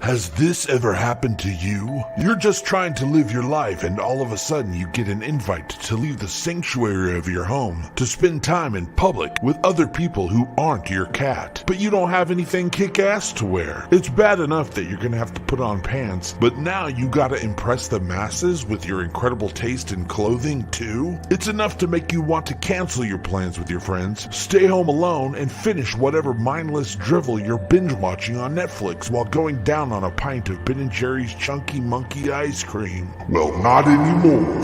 Has this ever happened to you? You're just trying to live your life and all of a sudden you get an invite to leave the sanctuary of your home to spend time in public with other people who aren't your cat. But you don't have anything kick-ass to wear. It's bad enough that you're gonna have to put on pants, but now you gotta impress the masses with your incredible taste in clothing too? It's enough to make you want to cancel your plans with your friends, stay home alone, and finish whatever mindless drivel you're binge-watching on Netflix while going down on a pint of Ben & Jerry's Chunky Monkey ice cream. Well, not anymore.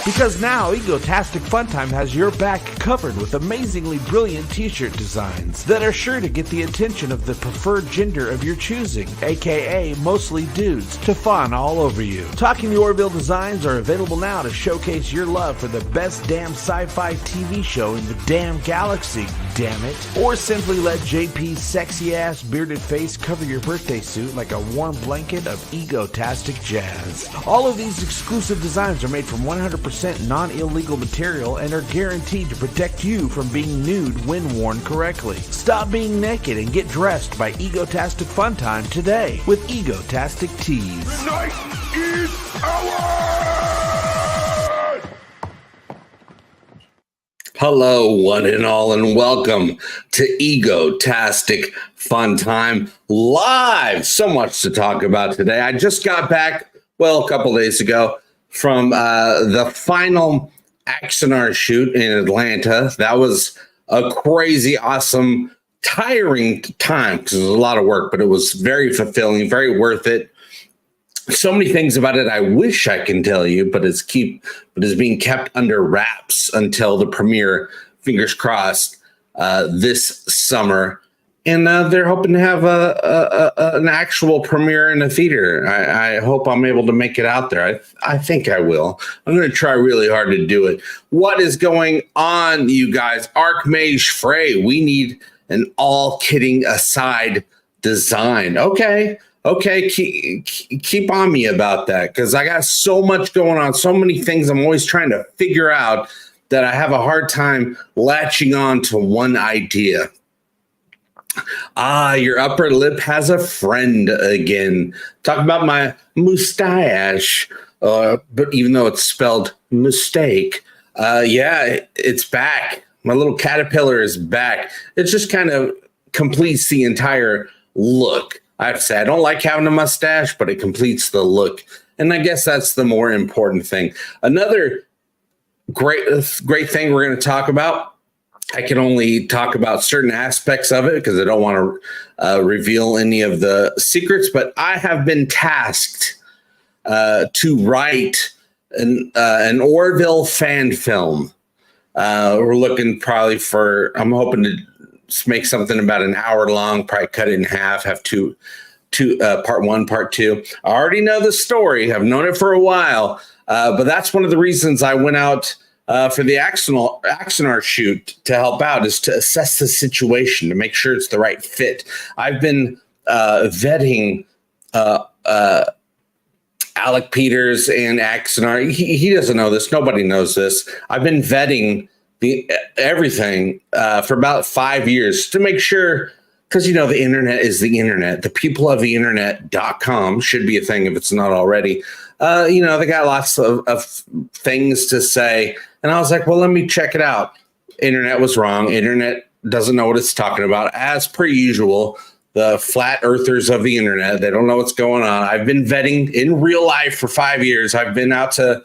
Because now EGOTASTIC FUNTIME has your back covered with amazingly brilliant t-shirt designs that are sure to get the attention of the preferred gender of your choosing, aka mostly dudes, to fawn all over you. Talking the Orville designs are available now to showcase your love for the best damn sci-fi TV show in the damn galaxy, damn it. Or simply let JP's sexy ass bearded face cover your birthday suit like a warm blanket of EGOTASTIC jazz. All of these exclusive designs are made from 100% non-illegal material and are guaranteed to protect you from being nude when worn correctly. Stop being naked and get dressed by EGOTASTIC FUNTIME today with EGOTASTIC Tees. The night is ours! Hello, one and all, and welcome to EGOTASTIC FUNTIME live. So much to talk about today. I just got back, a couple days ago, from the final AXANAR shoot in Atlanta. That was a crazy, awesome, tiring time because it was a lot of work, but it was very fulfilling, very worth it. So many things about it I wish I can tell you, but it's being kept under wraps until the premiere, fingers crossed, this summer. And they're hoping to have an actual premiere in a theater. I hope I'm able to make it out there. I think I will. I'm going to try really hard to do it. What is going on, you guys? Archmage Frey, we need an all kidding aside design. Okay, keep on me about that because I got so much going on, so many things I'm always trying to figure out that I have a hard time latching on to one idea. Your upper lip has a friend again. Talk about my mustache. But even though it's spelled mistake, it's back. My little caterpillar is back. It just kind of completes the entire look. I have to say, I don't like having a mustache, but it completes the look. And I guess that's the more important thing. Another great thing we're going to talk about, I can only talk about certain aspects of it because I don't want to reveal any of the secrets, but I have been tasked to write an Orville fan film. We're looking probably I'm hoping to make something about an hour long, probably cut it in half, have two part one, part two. I already know the story. I've known it for a while, but that's one of the reasons I went out for the AXANAR shoot to help out, is to assess the situation, to make sure it's the right fit. I've been vetting Alec Peters and AXANAR. He doesn't know this. Nobody knows this. I've been vetting everything for about 5 years to make sure, because, the internet is the internet. The people of the internet.com should be a thing if it's not already. They got lots of things to say. And I was like, well, let me check it out. Internet was wrong. Internet doesn't know what it's talking about. As per usual, the flat earthers of the internet, they don't know what's going on. I've been vetting in real life for 5 years. I've been out to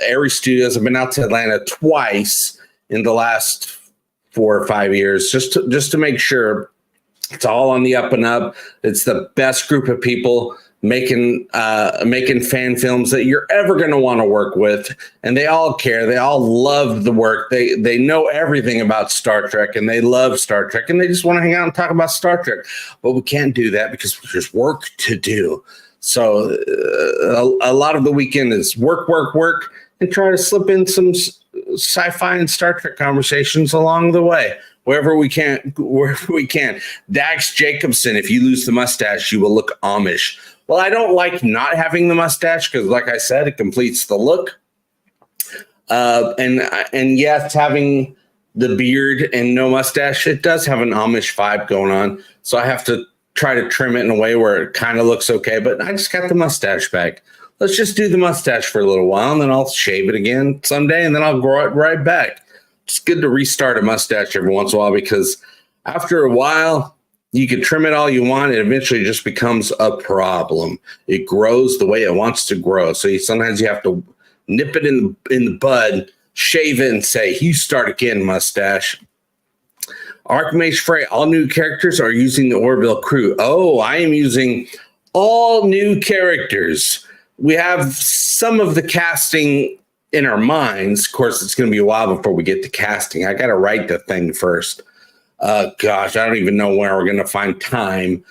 Aries Studios. I've been out to Atlanta twice in the last 4 or 5 years, just to make sure it's all on the up and up. It's the best group of people making fan films that you're ever going to want to work with, and they all care. They all love the work. They know everything about Star Trek, and they love Star Trek, and they just want to hang out and talk about Star Trek. But we can't do that because there's work to do. So a lot of the weekend is work, and try to slip in some sci-fi and Star Trek conversations along the way. Wherever we can. Dax Jacobson, if you lose the mustache, you will look Amish. Well, I don't like not having the mustache because, like I said, it completes the look. And yes, having the beard and no mustache, it does have an Amish vibe going on. So I have to try to trim it in a way where it kind of looks okay, but I just got the mustache back. Let's just do the mustache for a little while, and then I'll shave it again someday, and then I'll grow it right back. It's good to restart a mustache every once in a while, because after a while, you can trim it all you want. It eventually just becomes a problem. It grows the way it wants to grow. So sometimes you have to nip it in the bud, shave it, and say, you start again, mustache. Archmage Frey, all new characters are using the Orville crew. Oh, I am using all new characters. We have some of the casting in our minds. Of course, it's going to be a while before we get to casting. I got to write the thing first. Gosh, I don't even know where we're going to find time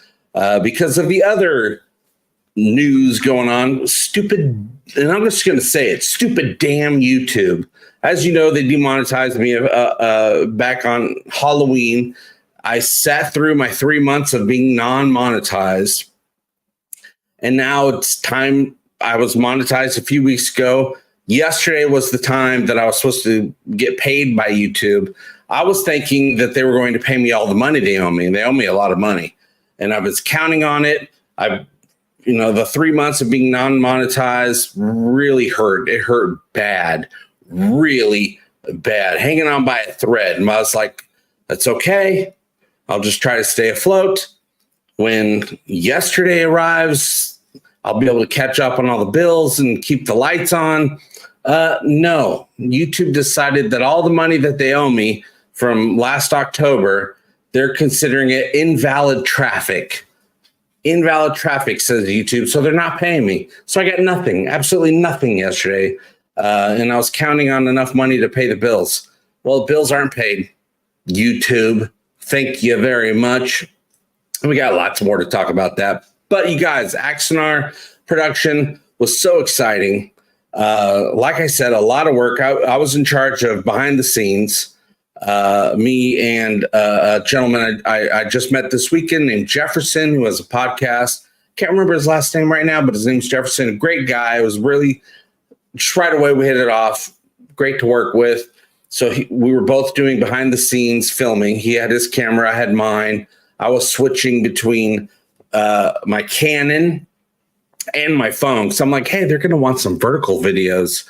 because of the other news going on. Stupid, and I'm just going to say it, stupid damn YouTube. As you know, they demonetized me back on Halloween. I sat through my 3 months of being non-monetized, and now it's time. I was monetized a few weeks ago. Yesterday was the time that I was supposed to get paid by YouTube. I was thinking that they were going to pay me all the money they owe me, and they owe me a lot of money. And I was counting on it. The 3 months of being non-monetized really hurt. It hurt bad, really bad, hanging on by a thread. And I was like, that's okay. I'll just try to stay afloat. When yesterday arrives, I'll be able to catch up on all the bills and keep the lights on. No, YouTube decided that all the money that they owe me from last October, they're considering it invalid traffic. Invalid traffic, says YouTube, so they're not paying me. So I got nothing, absolutely nothing yesterday. And I was counting on enough money to pay the bills. Well, the bills aren't paid. YouTube, thank you very much. And we got lots more to talk about that. But you guys, AXANAR production was so exciting. Like I said, a lot of work. I was in charge of behind the scenes. Me and a gentleman I just met this weekend named Jefferson, who has a podcast. Can't remember his last name right now, but his name's Jefferson. A great guy. It was really, just right away we hit it off. Great to work with. So we were both doing behind the scenes filming. He had his camera, I had mine. I was switching between my Canon and my phone. So I'm like, hey, they're going to want some vertical videos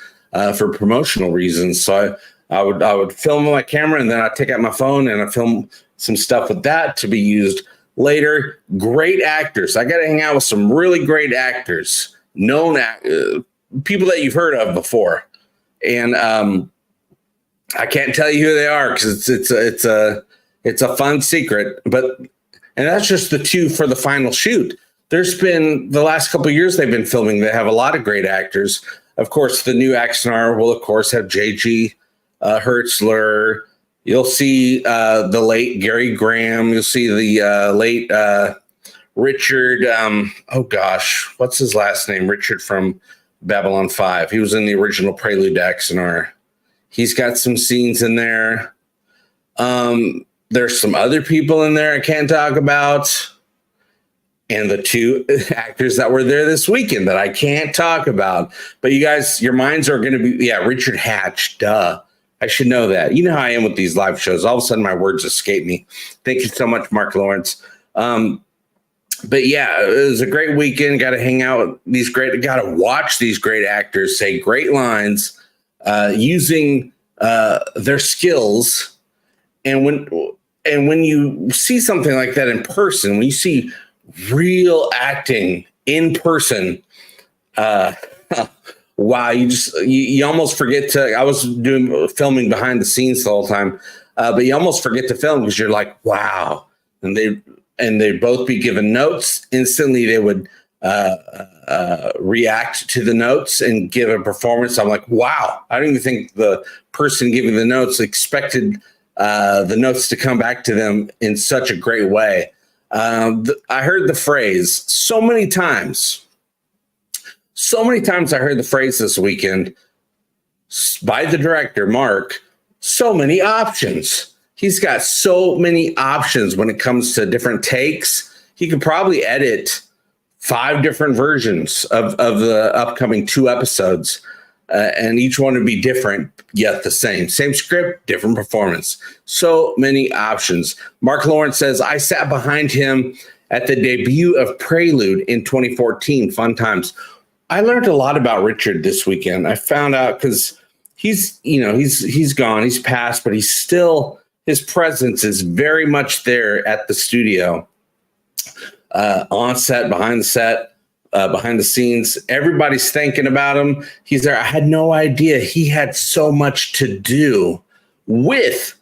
for promotional reasons. So I would film with my camera, and then I'd take out my phone and I film some stuff with that to be used later. Great actors. I got to hang out with some really great actors, known people that you've heard of before. And I can't tell you who they are because it's a fun secret. And that's just the two for the final shoot. There's been the last couple of years they've been filming. They have a lot of great actors. Of course, the new AXANAR will, of course, have J.G. Hertzler. You'll see the late Gary Graham. You'll see the late Richard. What's his last name? Richard from Babylon 5. He was in the original Prelude to AXANAR. He's got some scenes in there. There's some other people in there I can't talk about. And the two actors that were there this weekend that I can't talk about. But you guys, your minds are going to be, Richard Hatch, duh. I should know that. You know how I am with these live shows. All of a sudden, my words escape me. Thank you so much, Mark Lawrence. But yeah, it was a great weekend. Got to hang out with got to watch these great actors say great lines using their skills. And when you see something like that in person, when you see real acting in person, wow, you almost forget to. I was filming behind the scenes the whole time, but you almost forget to film because you're like, wow. And they'd both be given notes instantly. They would react to the notes and give a performance. I'm like, wow. I don't even think the person giving the notes expected the notes to come back to them in such a great way. I heard the phrase so many times. So many times I heard the phrase this weekend by the director, Mark, so many options. He's got so many options when it comes to different takes. He could probably edit 5 different versions of the upcoming 2 episodes. And each one would be different, yet the same. Same script, different performance. So many options. Mark Lawrence says, I sat behind him at the debut of Prelude in 2014, Fun Times. I learned a lot about Richard this weekend. I found out because he's gone, he's passed, but he's still, his presence is very much there at the studio, on set, behind the scenes. Everybody's thinking about him. He's there. I had no idea he had so much to do with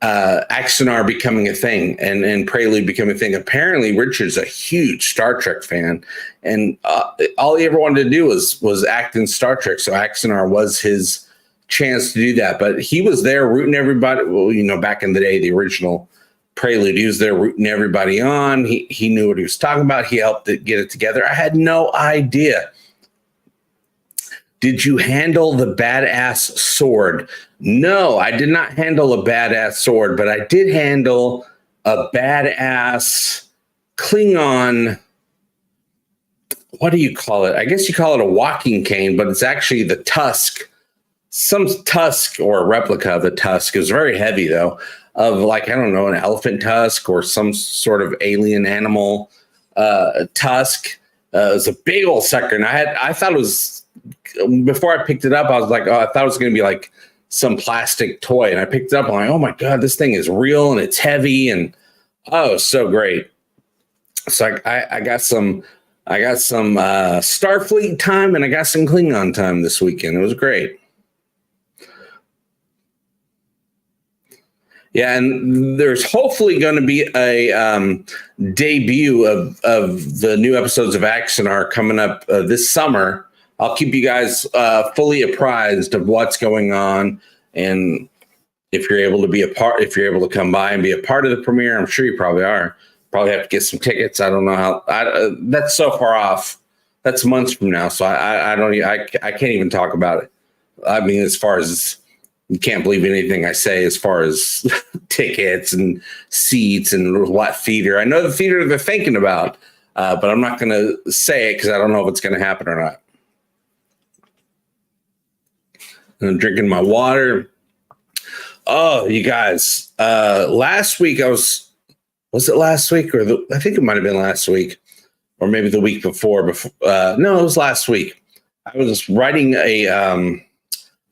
AXANAR becoming a thing and Prelude becoming a thing. Apparently, Richard's a huge Star Trek fan, and all he ever wanted to do was act in Star Trek. So AXANAR was his chance to do that. But he was there rooting everybody. Well, back in the day, the original Prelude, he was there rooting everybody on. He knew what he was talking about. He helped get it together. I had no idea. Did you handle the badass sword? No, I did not handle a badass sword, but I did handle a badass Klingon. What do you call it? I guess you call it a walking cane, but it's actually the tusk. Some tusk or a replica of the tusk. It was very heavy, though, of like, I don't know, an elephant tusk or some sort of alien animal tusk. It was a big old sucker. And I thought it was, before I picked it up, I was like, oh, I thought it was going to be like some plastic toy. And I picked it up. I'm like, oh my God, this thing is real and it's heavy. And oh, so great. So I got some Starfleet time and I got some Klingon time this weekend. It was great. Yeah, and there's hopefully going to be a debut of the new episodes of AXANAR coming up this summer. I'll keep you guys fully apprised of what's going on, and if you're able to come by and be a part of the premiere, I'm sure you probably are. Probably have to get some tickets. I don't know how. That's so far off. That's months from now, so I can't even talk about it. I mean, as far as, you can't believe anything I say as far as tickets and seats and what theater. I know the theater they're thinking about, but I'm not going to say it because I don't know if it's going to happen or not. And I'm drinking my water. Oh, you guys, last week was it last week or I think it might have been last week or maybe the week before. No, it was last week. I was writing a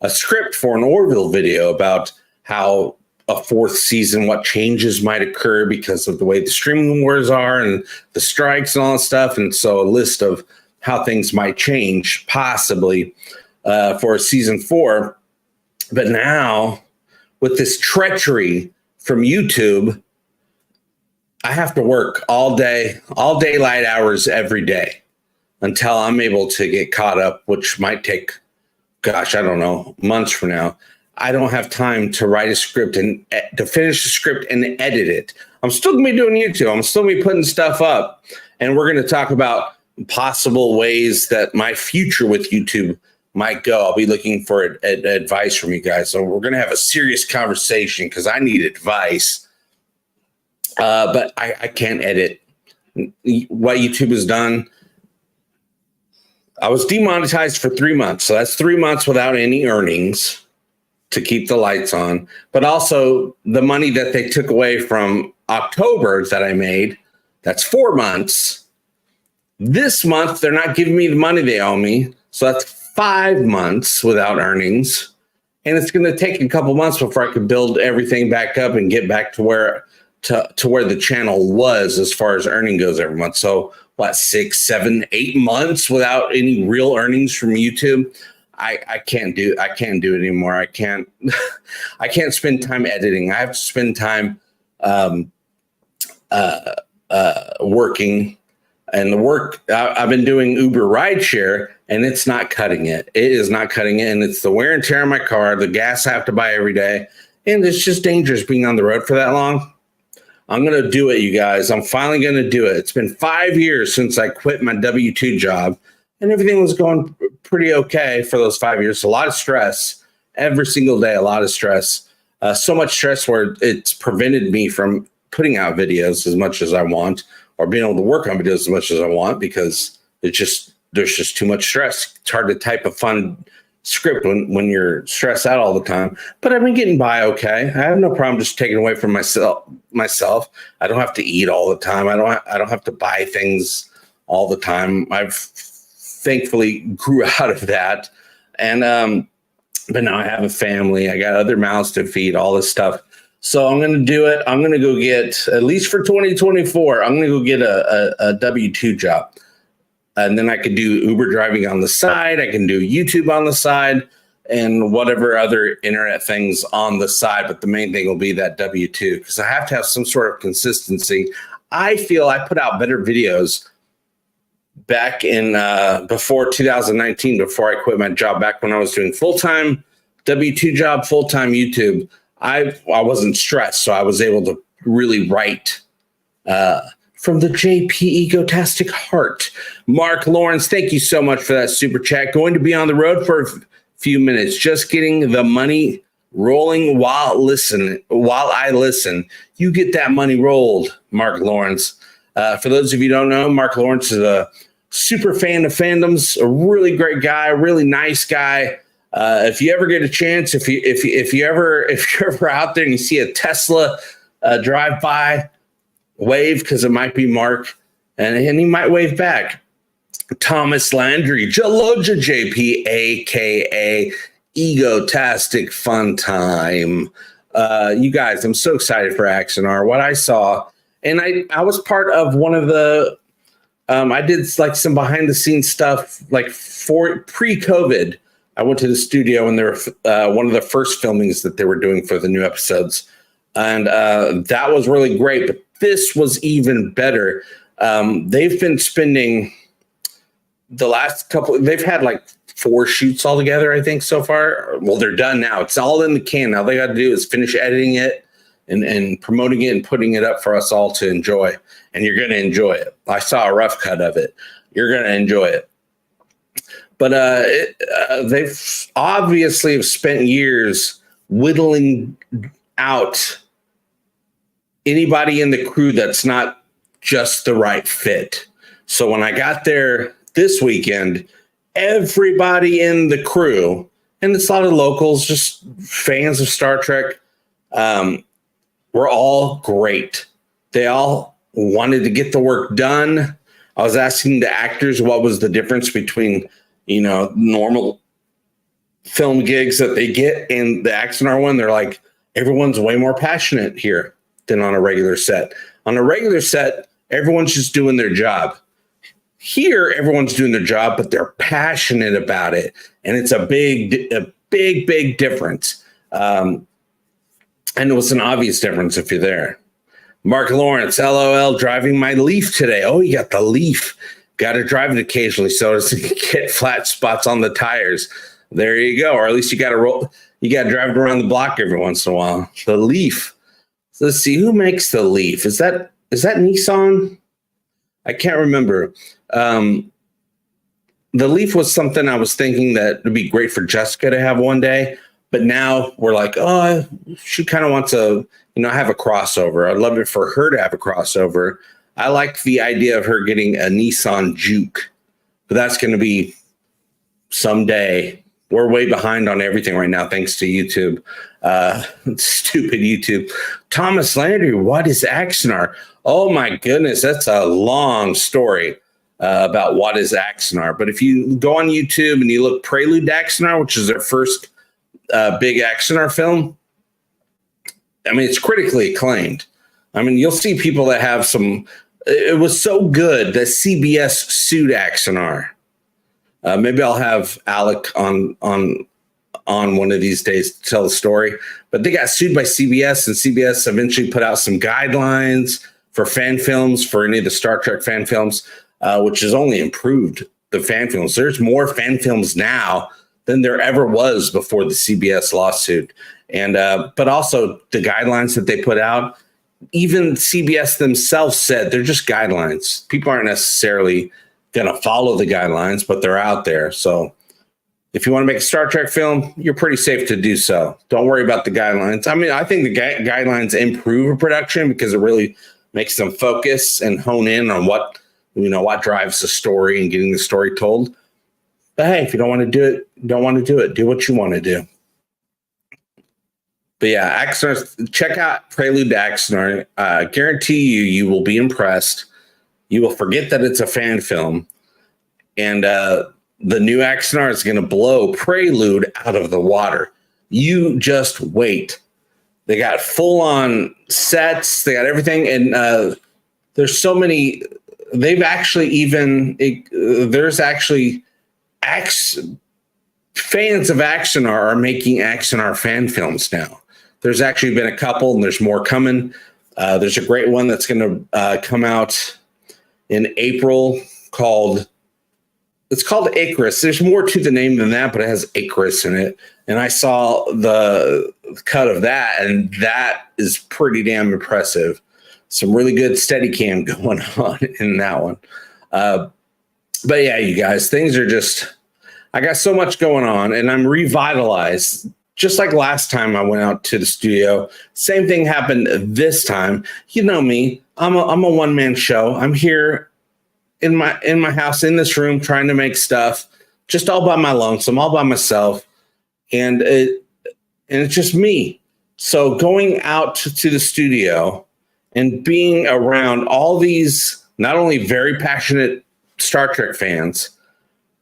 script for an Orville video about how a fourth season, what changes might occur because of the way the streaming wars are and the strikes and all that stuff. And so a list of how things might change possibly for season 4. But now with this treachery from YouTube, I have to work all day light hours every day until I'm able to get caught up, which might take, gosh, I don't know, months from now. I don't have time to write a script and to finish the script and edit it. I'm still going to be doing YouTube. I'm still going to be putting stuff up. And we're going to talk about possible ways that my future with YouTube might go. I'll be looking for advice from you guys. So we're going to have a serious conversation because I need advice. But I can't edit. What YouTube has done, I was demonetized for 3 months. So that's 3 months without any earnings to keep the lights on. But also the money that they took away from October that I made, that's 4 months. This month, they're not giving me the money they owe me. So that's 5 months without earnings. And it's going to take a couple months before I can build everything back up and get back to where the channel was as far as earning goes every month. So what, 6, 7, 8 months without any real earnings from YouTube? I can't do it anymore. I can't spend time editing. I have to spend time working. And the work I've been doing Uber rideshare, and it's not cutting it. It is not cutting it, and it's the wear and tear on my car, the gas I have to buy every day, and it's just dangerous being on the road for that long. I'm going to do it, you guys. I'm finally going to do it. It's been 5 years since I quit my W-2 job, and everything was going pretty okay for those 5 years. A lot of stress every single day, a lot of stress. So much stress where it's prevented me from putting out videos as much as I want or being able to work on videos as much as I want because there's just too much stress. It's hard to type a fun script when you're stressed out all the time. But I've been getting by okay. I have no problem just taking away from myself. I don't have to eat all the time. I don't have to buy things all the time. I've thankfully grew out of that. And but now I have a family. I got other mouths to feed, all this stuff. So I'm going to do it. I'm going to go get, at least for 2024, I'm going to go get a W-2 job. And then I could do Uber driving on the side. I can do YouTube on the side and whatever other internet things on the side. But the main thing will be that W-2 because I have to have some sort of consistency. I feel I put out better videos back in before 2019, before I quit my job, back when I was doing full-time W-2 job, full-time YouTube. I wasn't stressed, so I was able to really write from the JP Egotastic heart. Mark Lawrence, thank you so much for that super chat. Going to be on the road for a few minutes, just getting the money rolling while I listen. You get that money rolled, Mark Lawrence. For those of you who don't know, Mark Lawrence is a super fan of Fandoms, a really great guy, really nice guy. If you ever get a chance, if you're ever out there and you see a Tesla drive by, wave because it might be Mark, and he might wave back. Thomas Landry, Jaloja JP, aka Egotastic Fun Time. You guys, I'm so excited for AXANAR. What I saw, and I was part of one of the. I did like some behind the scenes stuff, like for pre-COVID. I went to the studio and there were one of the first filmings that they were doing for the new episodes. And that was really great. But this was even better. They've been spending the last couple, they've had like 4 shoots altogether, I think, so far. Well, they're done now. It's all in the can. All they got to do is finish editing it and promoting it and putting it up for us all to enjoy. And you're going to enjoy it. I saw a rough cut of it. You're going to enjoy it. But they've obviously have spent years whittling out anybody in the crew that's not just the right fit. So when I got there this weekend, everybody in the crew, and it's a lot of locals, just fans of Star Trek, were all great. They all wanted to get the work done. I was asking the actors what was the difference between normal film gigs that they get and the AXANAR one. They're like, everyone's way more passionate here than on a regular set. On a regular set, everyone's just doing their job. Here, everyone's doing their job, but they're passionate about it. And it's a big difference. And it was an obvious difference if you're there. Mark Lawrence, LOL, driving my Leaf today. Oh, you got the Leaf. Got to drive it occasionally so as to get flat spots on the tires. There you go. Or at least you got to roll. You got to drive it around the block every once in a while. The Leaf. So let's see who makes the Leaf. Is that Nissan? I can't remember. The Leaf was something I was thinking that would be great for Jessica to have one day. But now we're like, oh, she kind of wants to, have a crossover. I'd love it for her to have a crossover. I like the idea of her getting a Nissan Juke, but that's going to be someday. We're way behind on everything right now, thanks to YouTube. Stupid YouTube. Thomas Landry, what is AXANAR? Oh my goodness, that's a long story about what is AXANAR. But if you go on YouTube and you look Prelude to AXANAR, which is their first big AXANAR film, I mean, it's critically acclaimed. I mean, you'll see people that have some. It was so good that CBS sued AXANAR. Maybe I'll have Alec on one of these days to tell the story. But they got sued by CBS, and CBS eventually put out some guidelines for fan films, for any of the Star Trek fan films, which has only improved the fan films. There's more fan films now than there ever was before the CBS lawsuit. And but also the guidelines that they put out, even CBS themselves said they're just guidelines. People aren't necessarily going to follow the guidelines, but they're out there. So if you want to make a Star Trek film, you're pretty safe to do so. Don't worry about the guidelines. I mean, I think the guidelines improve a production because it really makes them focus and hone in on what drives the story and getting the story told. But hey, if you don't want to do it, don't want to do it. Do what you want to do. But yeah, AXANAR, check out Prelude to AXANAR. Guarantee you will be impressed. You will forget that it's a fan film. And the new AXANAR is going to blow Prelude out of the water. You just wait. They got full-on sets. They got everything. And there's so many. They've actually even, there's actually fans of AXANAR are making AXANAR fan films now. There's actually been a couple, and there's more coming. There's a great one that's going to come out in April it's called Icarus. There's more to the name than that, but it has Icarus in it. And I saw the cut of that, and that is pretty damn impressive. Some really good Steadicam going on in that one. But yeah, you guys, things are just, I got so much going on, and I'm revitalized. Just like last time I went out to the studio, same thing happened this time. You know me, I'm a one-man show. I'm here in my house, in this room, trying to make stuff, just all by my lonesome, all by myself. And it's just me. So going out to the studio and being around all these, not only very passionate Star Trek fans,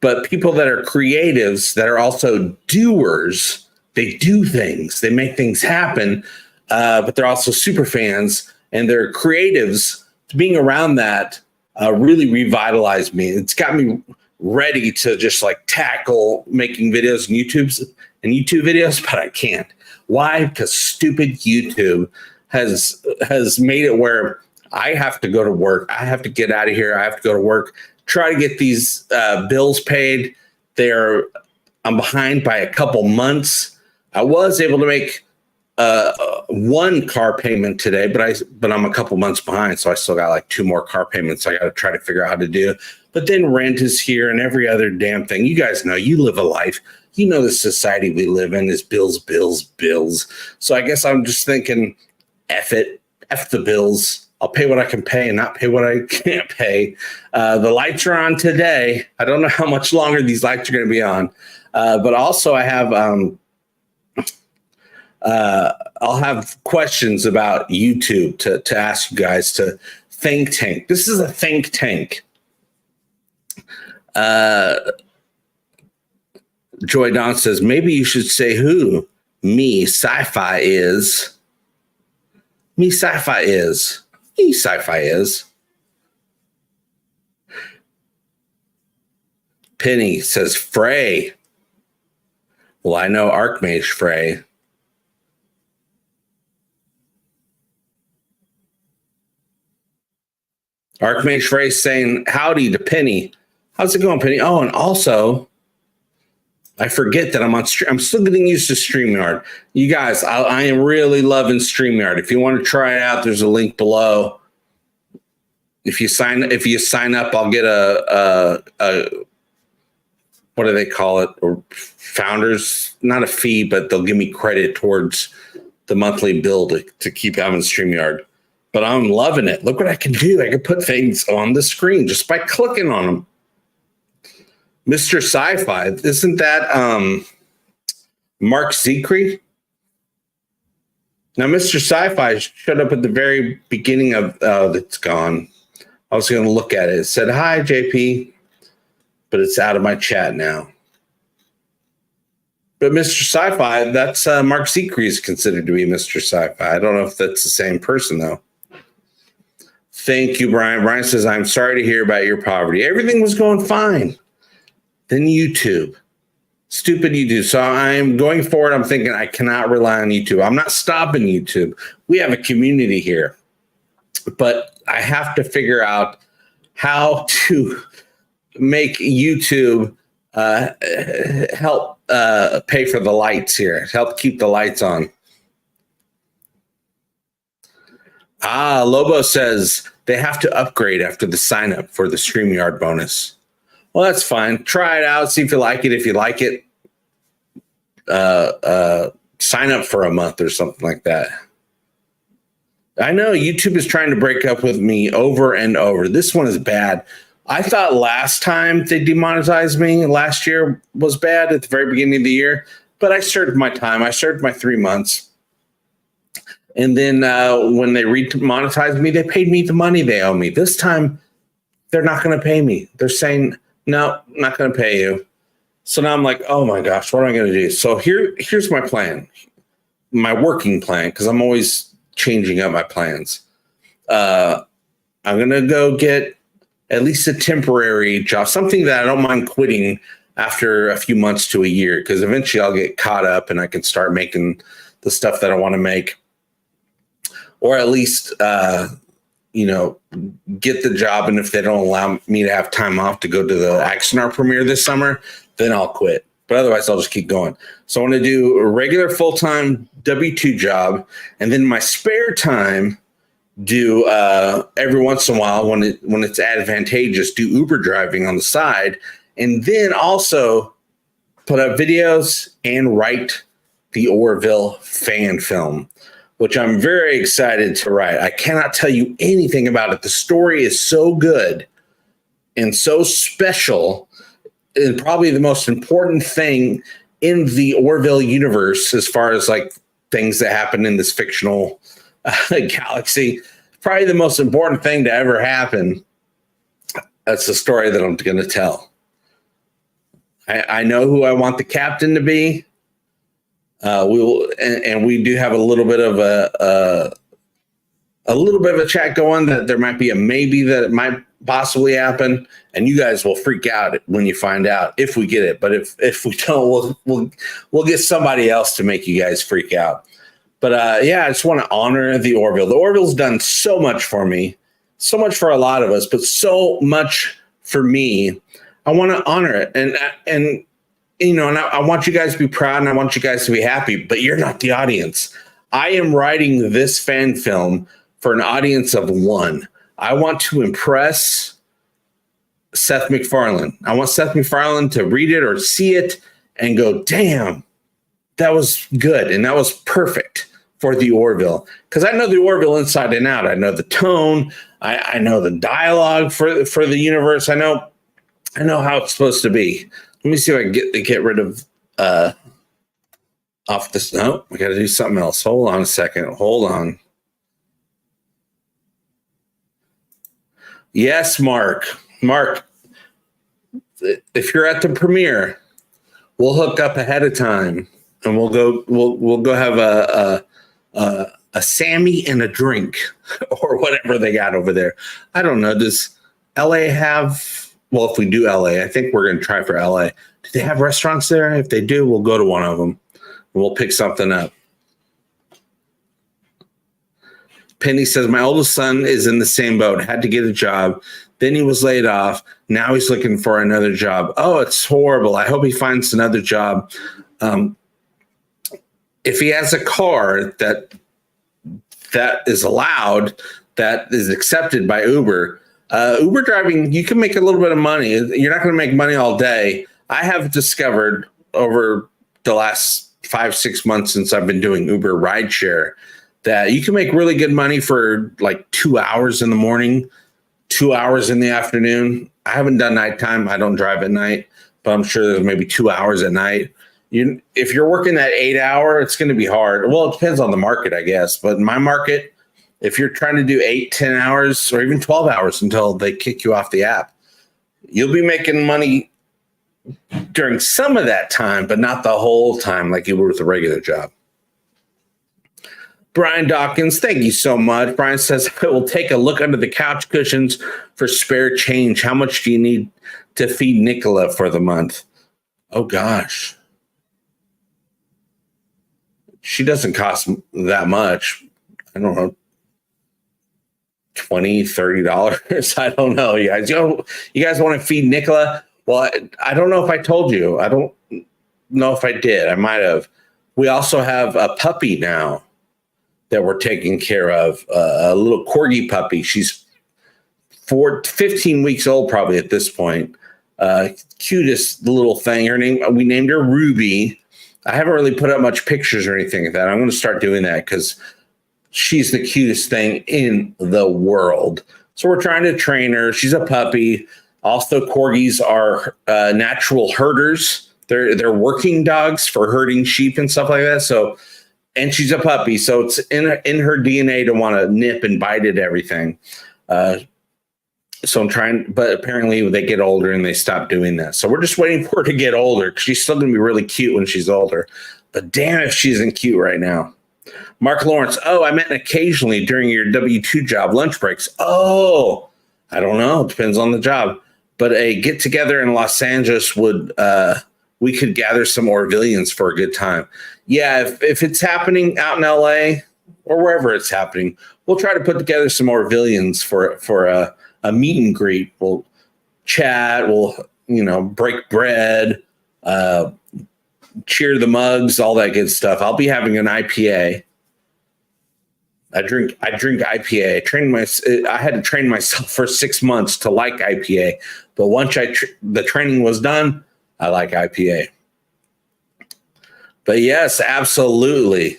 but people that are creatives, that are also doers. They do things, they make things happen, but they're also super fans and they're creatives. Being around that really revitalized me. It's got me ready to just like tackle making videos and YouTube videos, but I can't. Why? Because stupid YouTube has made it where I have to go to work. I have to get out of here. I have to go to work, try to get these bills paid. I'm behind by a couple months. I was able to make one car payment today, but I'm a couple months behind, so I still got like 2 more car payments I got to try to figure out how to do. But then rent is here and every other damn thing. You guys know, you live a life. You know the society we live in is bills, bills, bills. So I guess I'm just thinking, F it, F the bills. I'll pay what I can pay and not pay what I can't pay. The lights are on today. I don't know how much longer these lights are going to be on. But also I have... I'll have questions about YouTube to ask you guys to think tank. This is a think tank. Joy Dawn says, maybe you should say who me sci-fi is. Me sci-fi is. Me sci-fi is. Penny says Frey. Well, I know Archmage Frey. Archmage Frey saying howdy to Penny. How's it going, Penny? Oh, and also, I forget that I'm still getting used to StreamYard. You guys, I am really loving StreamYard. If you want to try it out, there's a link below. If you sign up, I'll get a what do they call it? Or founders, not a fee, but they'll give me credit towards the monthly bill to keep having StreamYard. But I'm loving it. Look what I can do. I can put things on the screen just by clicking on them. Mr. Sci-Fi, isn't that Mark Zekri? Now, Mr. Sci-Fi showed up at the very beginning of it's gone. I was going to look at it. It said, hi, JP, but it's out of my chat now. But Mr. Sci-Fi, that's Mark Zekri is considered to be Mr. Sci-Fi. I don't know if that's the same person, though. Thank you, Brian. Brian says, I'm sorry to hear about your poverty. Everything was going fine. Then YouTube. Stupid YouTube. So I'm going forward. I'm thinking I cannot rely on YouTube. I'm not stopping YouTube. We have a community here. But I have to figure out how to make YouTube help pay for the lights here. Help keep the lights on. Lobo says they have to upgrade after the sign up for the StreamYard bonus. Well, that's fine. Try it out. See if you like it. If you like it, sign up for a month or something like that. I know YouTube is trying to break up with me over and over. This one is bad. I thought last time they demonetized me last year was bad at the very beginning of the year, but I served my time. I served my 3 months. And then when they demonetized me, they paid me the money they owe me. This time, they're not going to pay me. They're saying, no, not going to pay you. So now I'm like, oh my gosh, what am I going to do? So here's my plan, my working plan, because I'm always changing up my plans. I'm going to go get at least a temporary job, something that I don't mind quitting after a few months to a year, because eventually I'll get caught up and I can start making the stuff that I want to make, or at least, get the job. And if they don't allow me to have time off to go to the AXANAR premiere this summer, then I'll quit. But otherwise, I'll just keep going. So I want to do a regular full-time W-2 job, and then my spare time, do every once in a while when it's advantageous, do Uber driving on the side, and then also put up videos and write the Orville fan film, which I'm very excited to write. I cannot tell you anything about it. The story is so good and so special, and probably the most important thing in the Orville universe as far as like things that happen in this fictional galaxy. Probably the most important thing to ever happen. That's the story that I'm going to tell. I know who I want the captain to be. We do have a little bit of a chat going that there might be a maybe that it might possibly happen, and you guys will freak out when you find out if we get it. But if we don't, we'll get somebody else to make you guys freak out. But I just want to honor the Orville. The Orville's done so much for me, so much for a lot of us, but so much for me. I want to honor it, and I want you guys to be proud, and I want you guys to be happy. But you're not the audience. I am writing this fan film for an audience of one. I want to impress Seth MacFarlane. I want Seth MacFarlane to read it or see it and go, damn, that was good and that was perfect for the Orville. Because I know the Orville inside and out. I know the tone. I know the dialogue for the universe. I know how it's supposed to be. Let me see if I can get rid of off this. No, we got to do something else. Hold on a second. Hold on. Yes, Mark. Mark, if you're at the premiere, we'll hook up ahead of time, and we'll go have a Sammy and a drink, or whatever they got over there. I don't know. Does LA have? Well, if we do LA, I think we're going to try for LA. Do they have restaurants there? If they do, we'll go to one of them, and we'll pick something up. Penny says, my oldest son is in the same boat, had to get a job. Then he was laid off. Now he's looking for another job. Oh, it's horrible. I hope he finds another job. If he has a car that is allowed, that is accepted by Uber, Uber driving, you can make a little bit of money. You're not going to make money all day. I have discovered over the last 5-6 months since I've been doing Uber rideshare that you can make really good money for like 2 hours in the morning, 2 hours in the afternoon. I haven't done nighttime. I don't drive at night, but I'm sure there's maybe 2 hours at night. If you're working that 8 hour, it's going to be hard. Well, it depends on the market, I guess. But in my market, if you're trying to do 8-10 hours or even 12 hours until they kick you off the app, you'll be making money during some of that time, but not the whole time like you would with a regular job. Brian Dawkins, thank you so much. Brian says, I will take a look under the couch cushions for spare change. How much do you need to feed Nicola for the month? Oh, gosh. She doesn't cost that much. I don't know. $20, $30. I don't know, you guys. You guys want to feed Nicola? Well, I don't know if I told you. I don't know if I did. I might have. We also have a puppy now that we're taking care of, a little corgi puppy. She's 15 weeks old probably at this point. Cutest little thing. We named her Ruby. I haven't really put up much pictures or anything like that. I'm going to start doing that because she's the cutest thing in the world. So we're trying to train her. She's a puppy. Also, corgis are natural herders. They're working dogs for herding sheep and stuff like that. So, and she's a puppy, so it's in her DNA to want to nip and bite at everything. So I'm trying, but apparently they get older and they stop doing that. So we're just waiting for her to get older. She's still going to be really cute when she's older. But damn if she isn't cute right now. Mark Lawrence, oh, I meant occasionally during your W-2 job lunch breaks. Oh, I don't know. It depends on the job. But a get-together in Los Angeles would, we could gather some Orvillians for a good time. Yeah, if it's happening out in L.A. or wherever it's happening, we'll try to put together some Orvillians for a meet and greet. We'll chat. We'll, break bread, cheer the mugs, all that good stuff. I'll be having an IPA. I drink IPA. I had to train myself for 6 months to like IPA, but once the training was done, I like IPA. But yes, absolutely.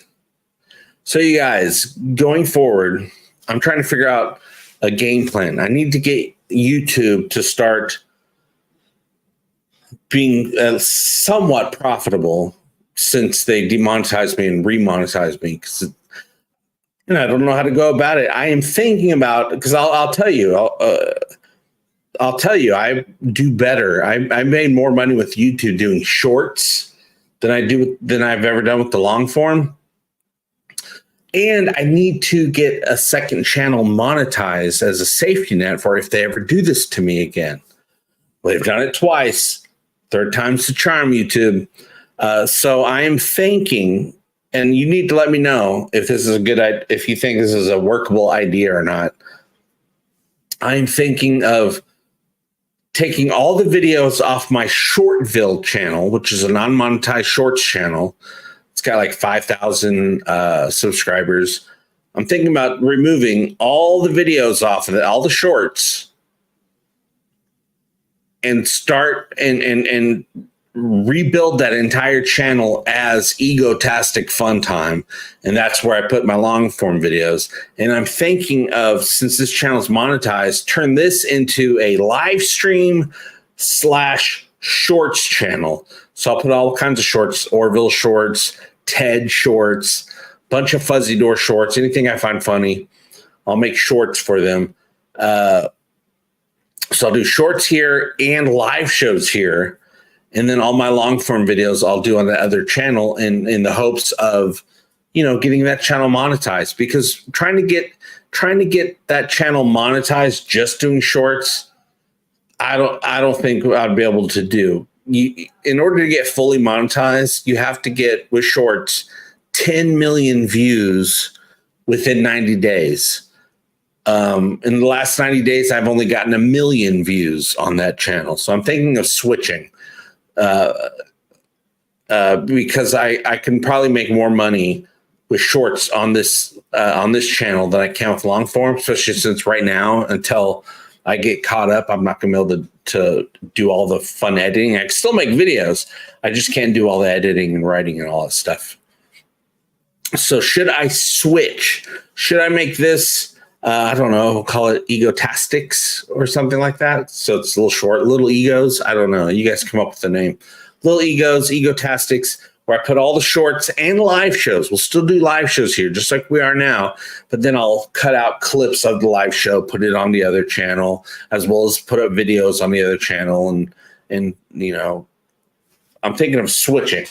So you guys, going forward, I'm trying to figure out a game plan. I need to get YouTube to start being somewhat profitable since they demonetized me and remonetized me. Because I don't know how to go about it. I am thinking about, because I'll tell you, I do better. I made more money with YouTube doing shorts than I've ever done with the long form. And I need to get a second channel monetized as a safety net for if they ever do this to me again. Well, they've done it twice. Third time's the charm, YouTube. So I am thinking, and you need to let me know if this is a good idea, if you think this is a workable idea or not. I'm thinking of taking all the videos off my SHORTVILLE channel, which is a non-monetized shorts channel. It's got like 5,000 subscribers. I'm thinking about removing all the videos off of it, all the shorts, and start and rebuild that entire channel as EGOTASTIC FUNTIME. And that's where I put my long form videos. And I'm thinking of, since this channel is monetized, turn this into a live stream / shorts channel. So I'll put all kinds of shorts, Orville shorts, Ted shorts, bunch of Fuzzy Door shorts, anything I find funny. I'll make shorts for them. So I'll do shorts here and live shows here. And then all my long form videos I'll do on the other channel in the hopes of, getting that channel monetized, because trying to get that channel monetized just doing shorts, I don't think I'd be able to do. In order to get fully monetized, you have to get, with shorts, 10 million views within 90 days. In the last 90 days, I've only gotten 1 million views on that channel. So I'm thinking of switching because I can probably make more money with shorts on this channel than I can with long form, especially since right now, until I get caught up, I'm not going to be able to do all the fun editing. I can still make videos. I just can't do all the editing and writing and all that stuff. So should I switch? Should I make this, I don't know, call it EGOTASTICS or something like that? So it's a little short, Little Egos. I don't know. You guys come up with the name. Little Egos, EGOTASTICS, where I put all the shorts and live shows. We'll still do live shows here, just like we are now. But then I'll cut out clips of the live show, put it on the other channel, as well as put up videos on the other channel. And I'm thinking of switching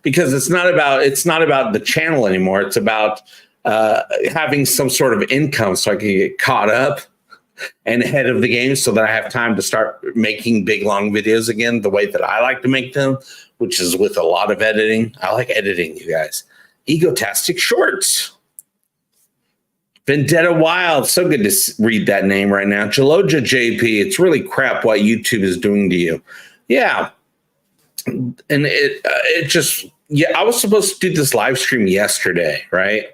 because it's not about the channel anymore. It's about having some sort of income so I can get caught up and ahead of the game so that I have time to start making big, long videos again the way that I like to make them, which is with a lot of editing. I like editing, you guys. EGOTASTIC Shorts. Vendetta Wild. So good to read that name right now. Jaloja JP. It's really crap what YouTube is doing to you. Yeah. And it just, I was supposed to do this live stream yesterday, right?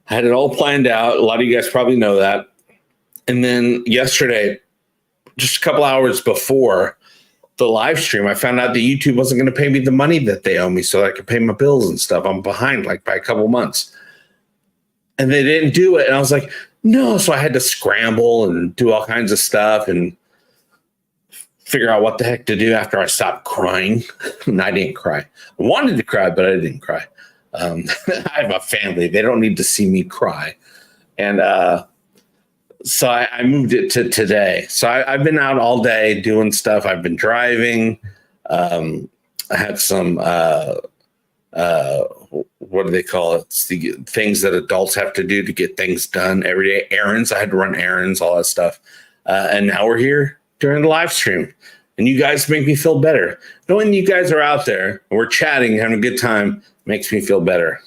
I had it all planned out. A lot of you guys probably know that. And then yesterday, just a couple hours before the live stream, I found out that YouTube wasn't going to pay me the money that they owe me so that I could pay my bills and stuff. I'm behind like by a couple months. And they didn't do it. And I was like, no. So I had to scramble and do all kinds of stuff. And figure out what the heck to do after I stopped crying. And I didn't cry. I wanted to cry, but I didn't cry. I have a family. They don't need to see me cry. And so I moved it to today. So I've been out all day doing stuff. I've been driving. I had some, what do they call it? It's the things that adults have to do to get things done every day. Errands. I had to run errands, all that stuff. And now we're here during the live stream. And you guys make me feel better. Knowing you guys are out there, and we're chatting, having a good time, makes me feel better.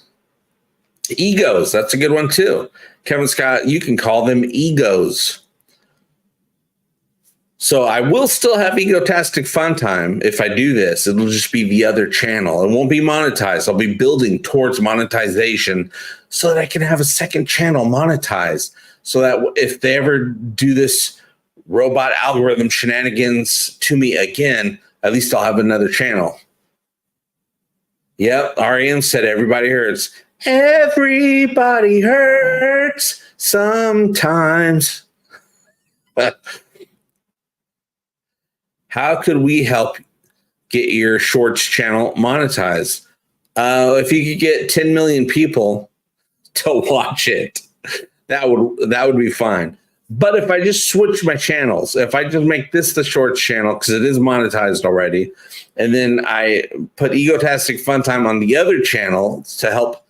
Egos, that's a good one too. Kevin Scott, you can call them egos. So I will still have Egotastic Funtime if I do this. It'll just be the other channel. It won't be monetized. I'll be building towards monetization so that I can have a second channel monetized. So that if they ever do this robot algorithm shenanigans to me again, at least I'll have another channel. Yep, REM said everybody hurts. Everybody hurts sometimes. How could we help get your shorts channel monetized? If you could get 10 million people to watch it, that would be fine. But if I just switch my channels, if I just make this the shorts channel, because it is monetized already, and then I put Egotastic Funtime on the other channel to help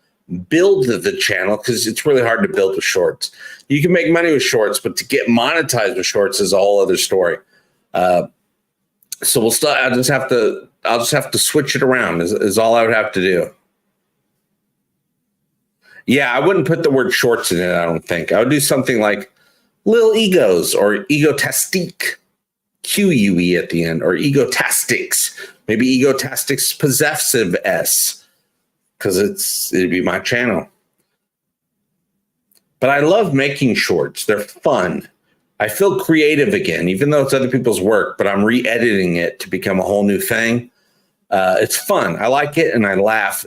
build the channel, because it's really hard to build with shorts. You can make money with shorts, but to get monetized with shorts is a whole other story. So I'll just have to switch it around is all I would have to do. Yeah, I wouldn't put the word shorts in it, I don't think. I would do something like Lil Egos or Egotastic, QUE at the end, or Egotastics. Maybe Egotastics possessive S, because it'd be my channel. But I love making shorts. They're fun. I feel creative again, even though it's other people's work, but I'm re-editing it to become a whole new thing. It's fun. I like it and I laugh.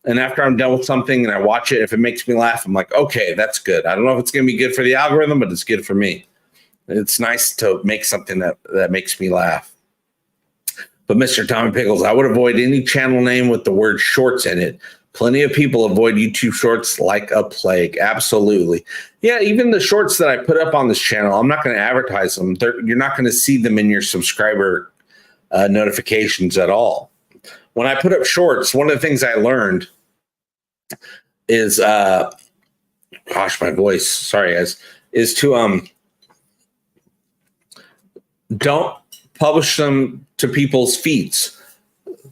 And after I'm done with something and I watch it, if it makes me laugh, I'm like, okay, that's good. I don't know if it's going to be good for the algorithm, but it's good for me. It's nice to make something that makes me laugh. But Mr. Tommy Pickles, I would avoid any channel name with the word shorts in it. Plenty of people avoid YouTube shorts like a plague. Absolutely. Yeah, even the shorts that I put up on this channel, I'm not going to advertise them. You're not going to see them in your subscriber notifications at all. When I put up shorts, one of the things I learned is, gosh, my voice, sorry guys, is to don't publish them to people's feeds.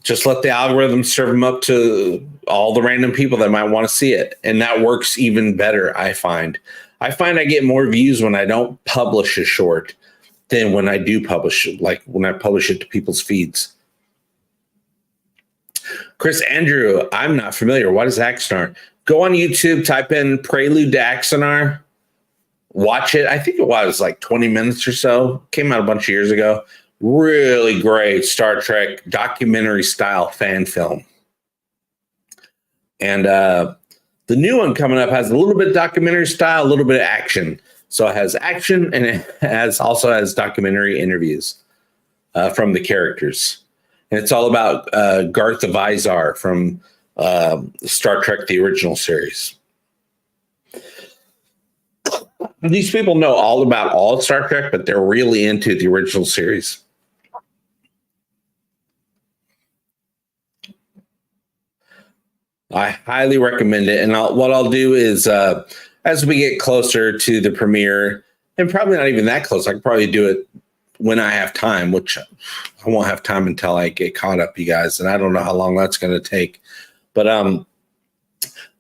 Just let the algorithm serve them up to all the random people that might want to see it. And that works even better, I find. I get more views when I don't publish a short than when I do publish it, like when I publish it to people's feeds. Chris Andrew, I'm not familiar. What is AXANAR? Go on YouTube, type in Prelude to AXANAR. Watch it. I think it was like 20 minutes or so. Came out a bunch of years ago. Really great Star Trek documentary style fan film. And the new one coming up has a little bit of documentary style, a little bit of action. So it has action and it also has documentary interviews from the characters. And it's all about Garth of Izar from Star Trek, the original series. These people know all about all Star Trek, but they're really into the original series. I highly recommend it. And what I'll do is, as we get closer to the premiere, and probably not even that close, I can probably do it when I have time, which I won't have time until I get caught up, you guys. And I don't know how long that's going to take. But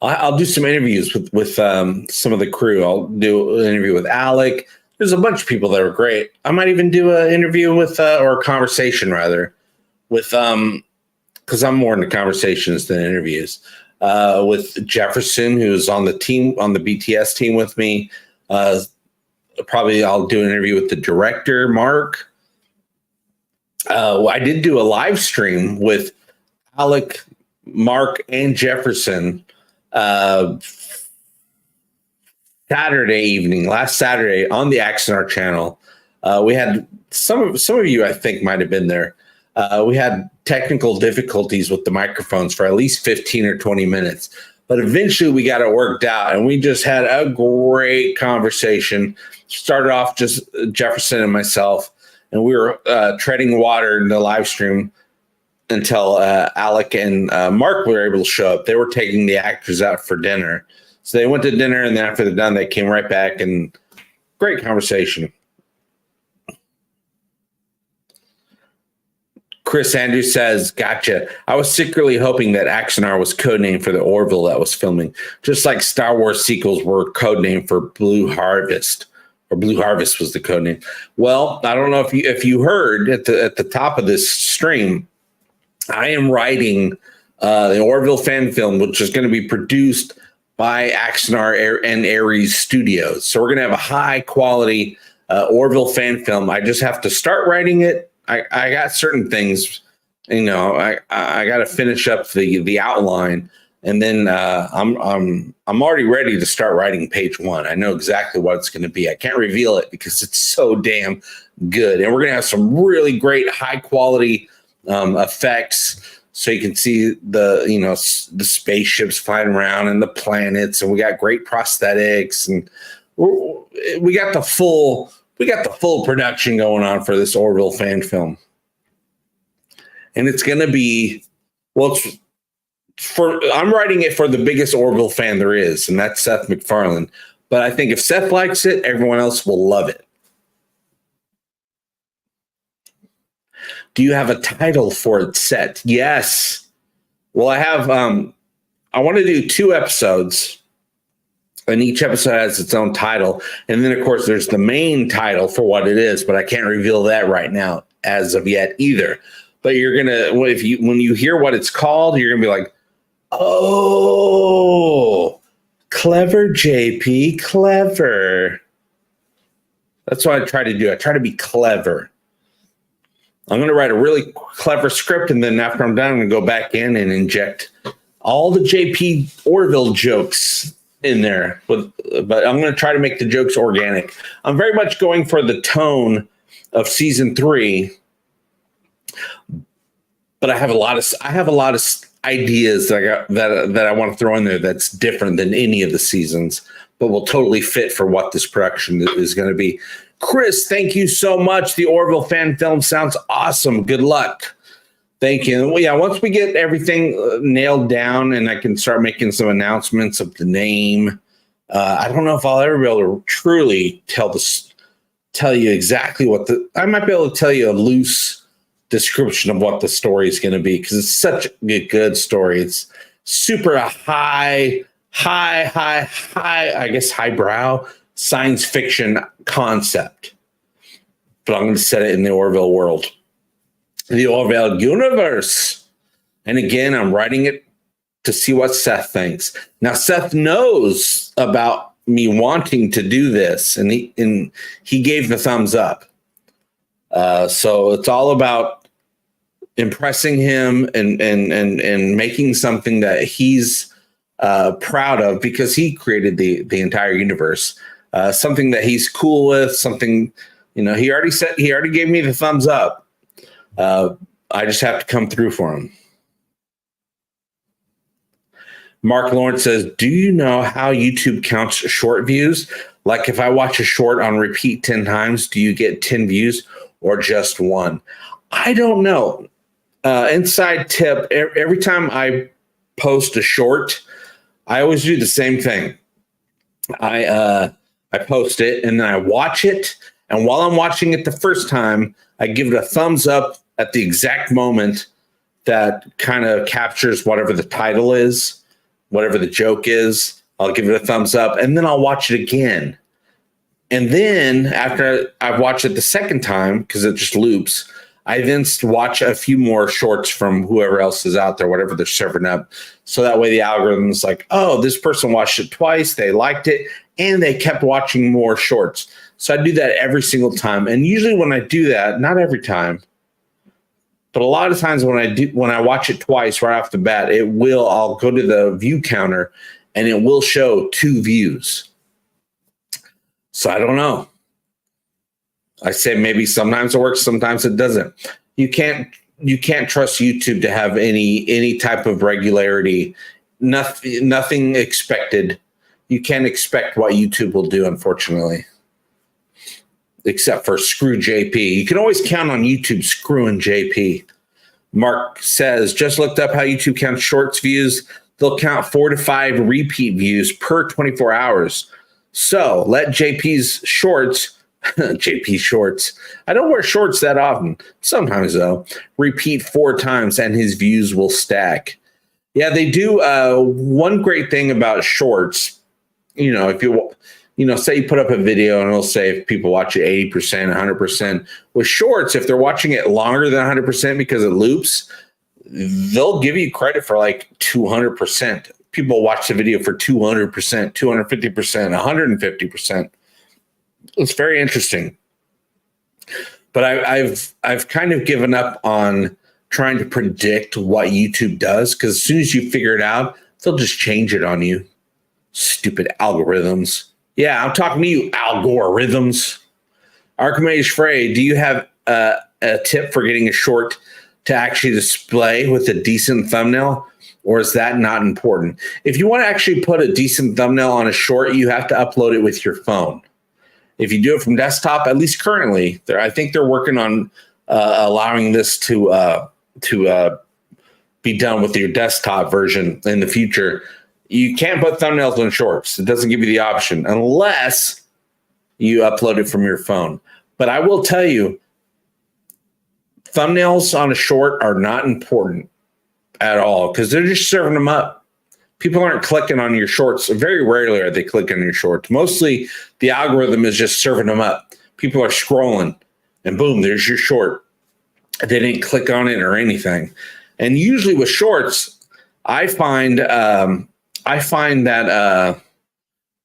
I'll do some interviews with some of the crew. I'll do an interview with Alec. There's a bunch of people that are great. I might even do an interview with, or a conversation rather, with, because I'm more into conversations than interviews, with Jefferson, who's on the team, on the BTS team with me. Probably I'll do an interview with the director, Mark. I did do a live stream with Alec, Mark, and Jefferson Saturday evening, last Saturday on the AXANAR channel. We had some of you, I think, might have been there. We had technical difficulties with the microphones for at least 15 or 20 minutes. But eventually we got it worked out, and we just had a great conversation. Started off just Jefferson and myself, and we were treading water in the live stream until Alec and Mark were able to show up. They were taking the actors out for dinner. So they went to dinner, and then after they're done, they came right back, and great conversation. Chris Andrews says, gotcha. I was secretly hoping that AXANAR was codenamed for the Orville that was filming, just like Star Wars sequels were codenamed for Blue Harvest, or Blue Harvest was the codename. Well, I don't know if you heard at the top of this stream, I am writing the Orville fan film, which is going to be produced by AXANAR and Ares Studios. So we're going to have a high quality Orville fan film. I just have to start writing it. I got certain things, I got to finish up the outline, and then I'm already ready to start writing page one. I know exactly what it's going to be. I can't reveal it because it's so damn good, and we're going to have some really great high quality effects, so you can see the spaceships flying around and the planets, and we got great prosthetics, and we got the full production going on for this Orville fan film. And it's going to be, I'm writing it for the biggest Orville fan there is, and that's Seth MacFarlane. But I think if Seth likes it, everyone else will love it. Do you have a title for it set? Yes. Well, I have, I want to do 2 episodes. And each episode has its own title. And then, of course, there's the main title for what it is, but I can't reveal that right now as of yet either. But you're going to, when you hear what it's called, you're going to be like, oh, clever, JP, clever. That's what I try to do. I try to be clever. I'm going to write a really clever script, and then after I'm done, I'm going to go back in and inject all the JP Orville jokes in there, but I'm going to try to make the jokes organic. I'm very much going for the tone of season 3, but I have a lot of ideas that I want to throw in there that's different than any of the seasons, but will totally fit for what this production is going to be. Chris, thank you so much. The Orville fan film sounds awesome. Good luck. Thank you. Well, yeah, once we get everything nailed down and I can start making some announcements of the name, I don't know if I'll ever be able to truly tell you exactly I might be able to tell you a loose description of what the story is going to be, because it's such a good story. It's super high, I guess, highbrow science fiction concept. But I'm going to set it in the Orville world. The Orville universe. And again, I'm writing it to see what Seth thinks. Now, Seth knows about me wanting to do this, and he gave the thumbs up. So it's all about impressing him and making something that he's proud of, because he created the entire universe. Something that he's cool with, something, he already gave me the thumbs up. I just have to come through for him. Mark Lawrence says, do you know how YouTube counts short views? Like if I watch a short on repeat 10 times, do you get 10 views or just 1? I don't know. Inside tip, every time I post a short, I always do the same thing. I post it and then I watch it. And while I'm watching it the first time, I give it a thumbs up at the exact moment that kind of captures whatever the title is, whatever the joke is. I'll give it a thumbs up, and then I'll watch it again. And then after I've watched it the second time, because it just loops, I then watch a few more shorts from whoever else is out there, whatever they're serving up. So that way the algorithm's like, oh, this person watched it twice, they liked it, and they kept watching more shorts. So I do that every single time. And usually when I do that, not every time, but a lot of times when I watch it twice right off the bat, I'll go to the view counter and it will show 2 views. So I don't know. I say maybe sometimes it works, sometimes it doesn't. You can't trust YouTube to have any type of regularity. Nothing expected. You can't expect what YouTube will do, unfortunately. Except for screw JP. You can always count on YouTube screwing JP. Mark says, just looked up how YouTube counts shorts views. They'll count 4 to 5 repeat views per 24 hours. So let JP's shorts, JP shorts, I don't wear shorts that often, sometimes though, repeat 4 times and his views will stack. Yeah, they do. One great thing about shorts, if you, say you put up a video and it'll say if people watch it 80%, 100%. With shorts, if they're watching it longer than 100% because it loops, they'll give you credit for like 200%. People watch the video for 200%, 250%, 150%. It's very interesting. But I've kind of given up on trying to predict what YouTube does, because as soon as you figure it out, they'll just change it on you. Stupid algorithms. Yeah, I'm talking to you, algorithms. Archimedes Frey, do you have a tip for getting a short to actually display with a decent thumbnail, or is that not important? If you want to actually put a decent thumbnail on a short, you have to upload it with your phone. If you do it from desktop, at least currently, I think they're working on allowing this to be done with your desktop version in the future. You can't put thumbnails on shorts. It doesn't give you the option unless you upload it from your phone. But I will tell you, thumbnails on a short are not important at all because they're just serving them up. People aren't clicking on your shorts. Very rarely are they clicking on your shorts. Mostly the algorithm is just serving them up. People are scrolling and boom, there's your short. They didn't click on it or anything. And usually with shorts, I find that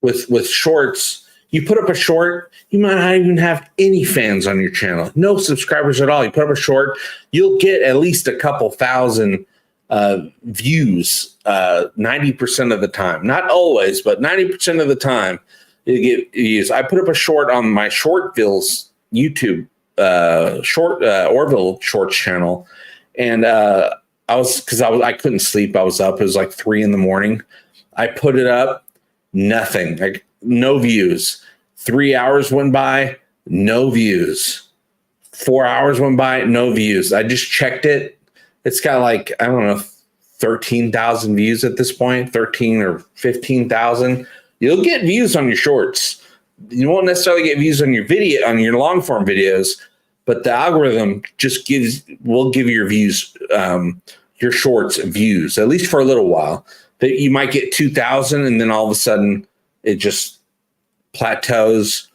with shorts, you put up a short, you might not even have any fans on your channel, no subscribers at all. You put up a short, you'll get at least a couple thousand views 90% of the time. Not always, but 90% of the time you get views. I put up a short on my SHORTVILLE's YouTube Orville Shorts channel, and I couldn't sleep. I was up. It was like 3 a.m. I put it up, nothing, like no views. 3 hours went by, no views. 4 hours went by, no views. I just checked it. It's got like, I don't know, 13,000 views at this point, 13 or 15,000. You'll get views on your shorts. You won't necessarily get views on your video, on your long form videos, but the algorithm just will give your views, your shorts views, at least for a little while. That you might get 2,000 and then all of a sudden it just plateaus.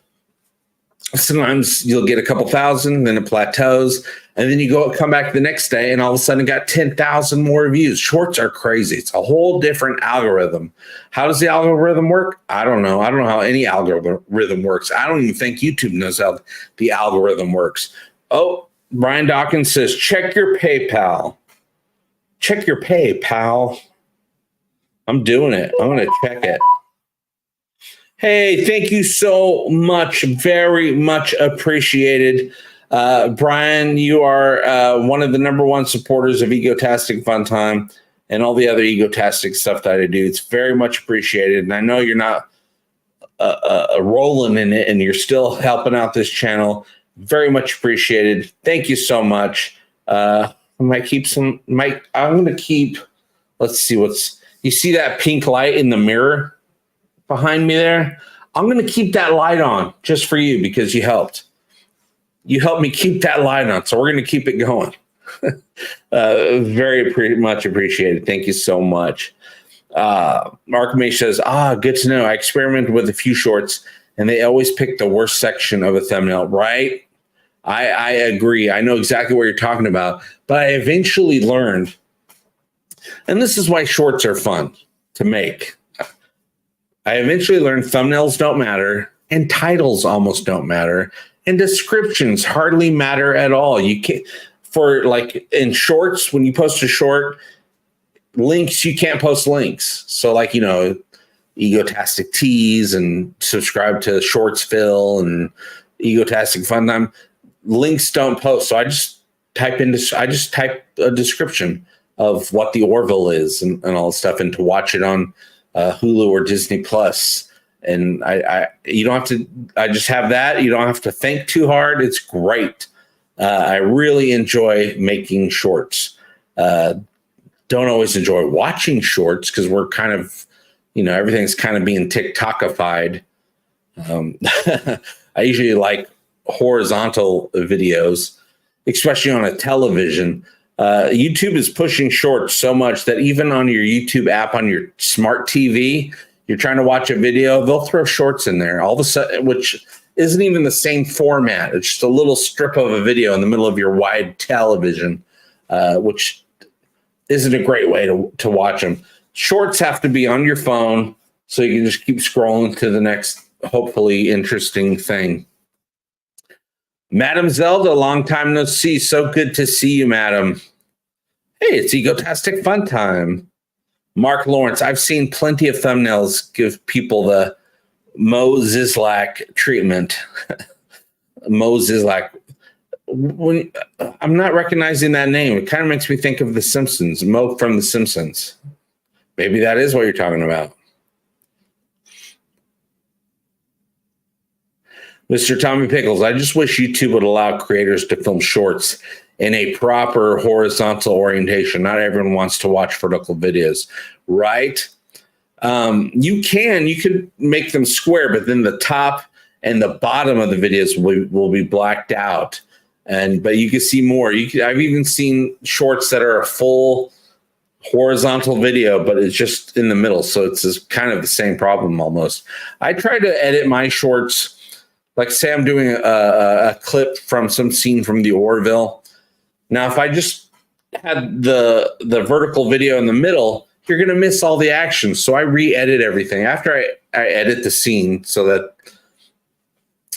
Sometimes you'll get a couple thousand, then it plateaus, and then you come back the next day and all of a sudden got 10,000 more views. Shorts are crazy. It's a whole different algorithm. How does the algorithm work? I don't know. I don't know how any algorithm works. I don't even think YouTube knows how the algorithm works. Oh, Brian Dawkins says, check your PayPal. Check your PayPal. I'm doing it. I'm going to check it. Hey, thank you so much. Very much appreciated. Brian, you are one of the #1 supporters of Egotastic FunTime and all the other Egotastic stuff that I do. It's very much appreciated. And I know you're not rolling in it and you're still helping out this channel. Very much appreciated. Thank you so much. I might keep some, I'm going to keep, let's see you see that pink light in the mirror behind me there? I'm going to keep that light on just for you because you helped. You helped me keep that light on, so we're going to keep it going. Very much appreciated. Thank you so much. Mark May says, good to know. I experimented with a few shorts, and they always pick the worst section of a thumbnail, right? I agree. I know exactly what you're talking about, but I eventually learned, and this is why shorts are fun to make. I eventually learned thumbnails don't matter and titles almost don't matter and descriptions hardly matter at all. You can't, for like in shorts, when you post a short, links, you can't post links. So like, Egotastic Teas and subscribe to SHORTVILLE and Egotastic Funtime. Links don't post, so I just type a description of what the Orville is and all the stuff, and to watch it on Hulu or Disney Plus. And you don't have to. I just have that. You don't have to think too hard. It's great. I really enjoy making shorts. Don't always enjoy watching shorts because we're kind of, everything's kind of being TikTokified. I usually like horizontal videos, especially on a television. YouTube is pushing shorts so much that even on your YouTube app on your smart TV, you're trying to watch a video, they'll throw shorts in there all of a sudden, which isn't even the same format. It's just a little strip of a video in the middle of your wide television, which isn't a great way to watch them. Shorts have to be on your phone so you can just keep scrolling to the next, hopefully interesting thing. Madam Zelda, long time no see. So good to see you, madam. Hey, it's Egotastic Funtime. Mark Lawrence, I've seen plenty of thumbnails give people the Mo Zizlak treatment. Mo Zizlak. I'm not recognizing that name. It kind of makes me think of The Simpsons. Mo from The Simpsons. Maybe that is what you're talking about. Mr. Tommy Pickles, I just wish YouTube would allow creators to film shorts in a proper horizontal orientation. Not everyone wants to watch vertical videos, right? You could make them square, but then the top and the bottom of the videos will be blacked out. But you can see more. I've even seen shorts that are a full horizontal video, but it's just in the middle. So it's kind of the same problem almost. I try to edit my shorts. Like say I'm doing a clip from some scene from the Orville. Now, if I just had the vertical video in the middle, you're going to miss all the action. So I re-edit everything after I edit the scene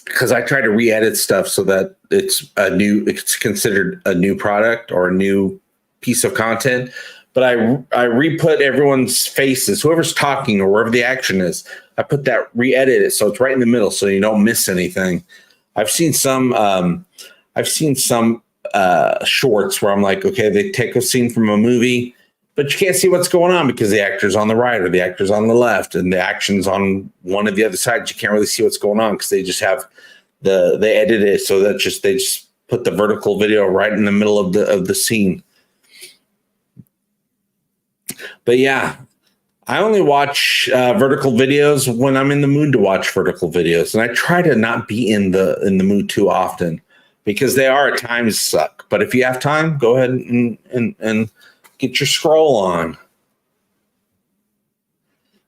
because I try to re-edit stuff so that it's considered a new product or a new piece of content. But I re-put everyone's faces, whoever's talking or wherever the action is. I put that, re-edit it so it's right in the middle so you don't miss anything. I've seen some shorts where I'm like, okay, they take a scene from a movie, but you can't see what's going on because the actor's on the right or the actor's on the left and the action's on one of the other sides. You can't really see what's going on because they just have they edit it so that they just put the vertical video right in the middle of the scene. But yeah, I only watch vertical videos when I'm in the mood to watch vertical videos, and I try to not be in the mood too often because they are at times suck. But if you have time, go ahead and get your scroll on.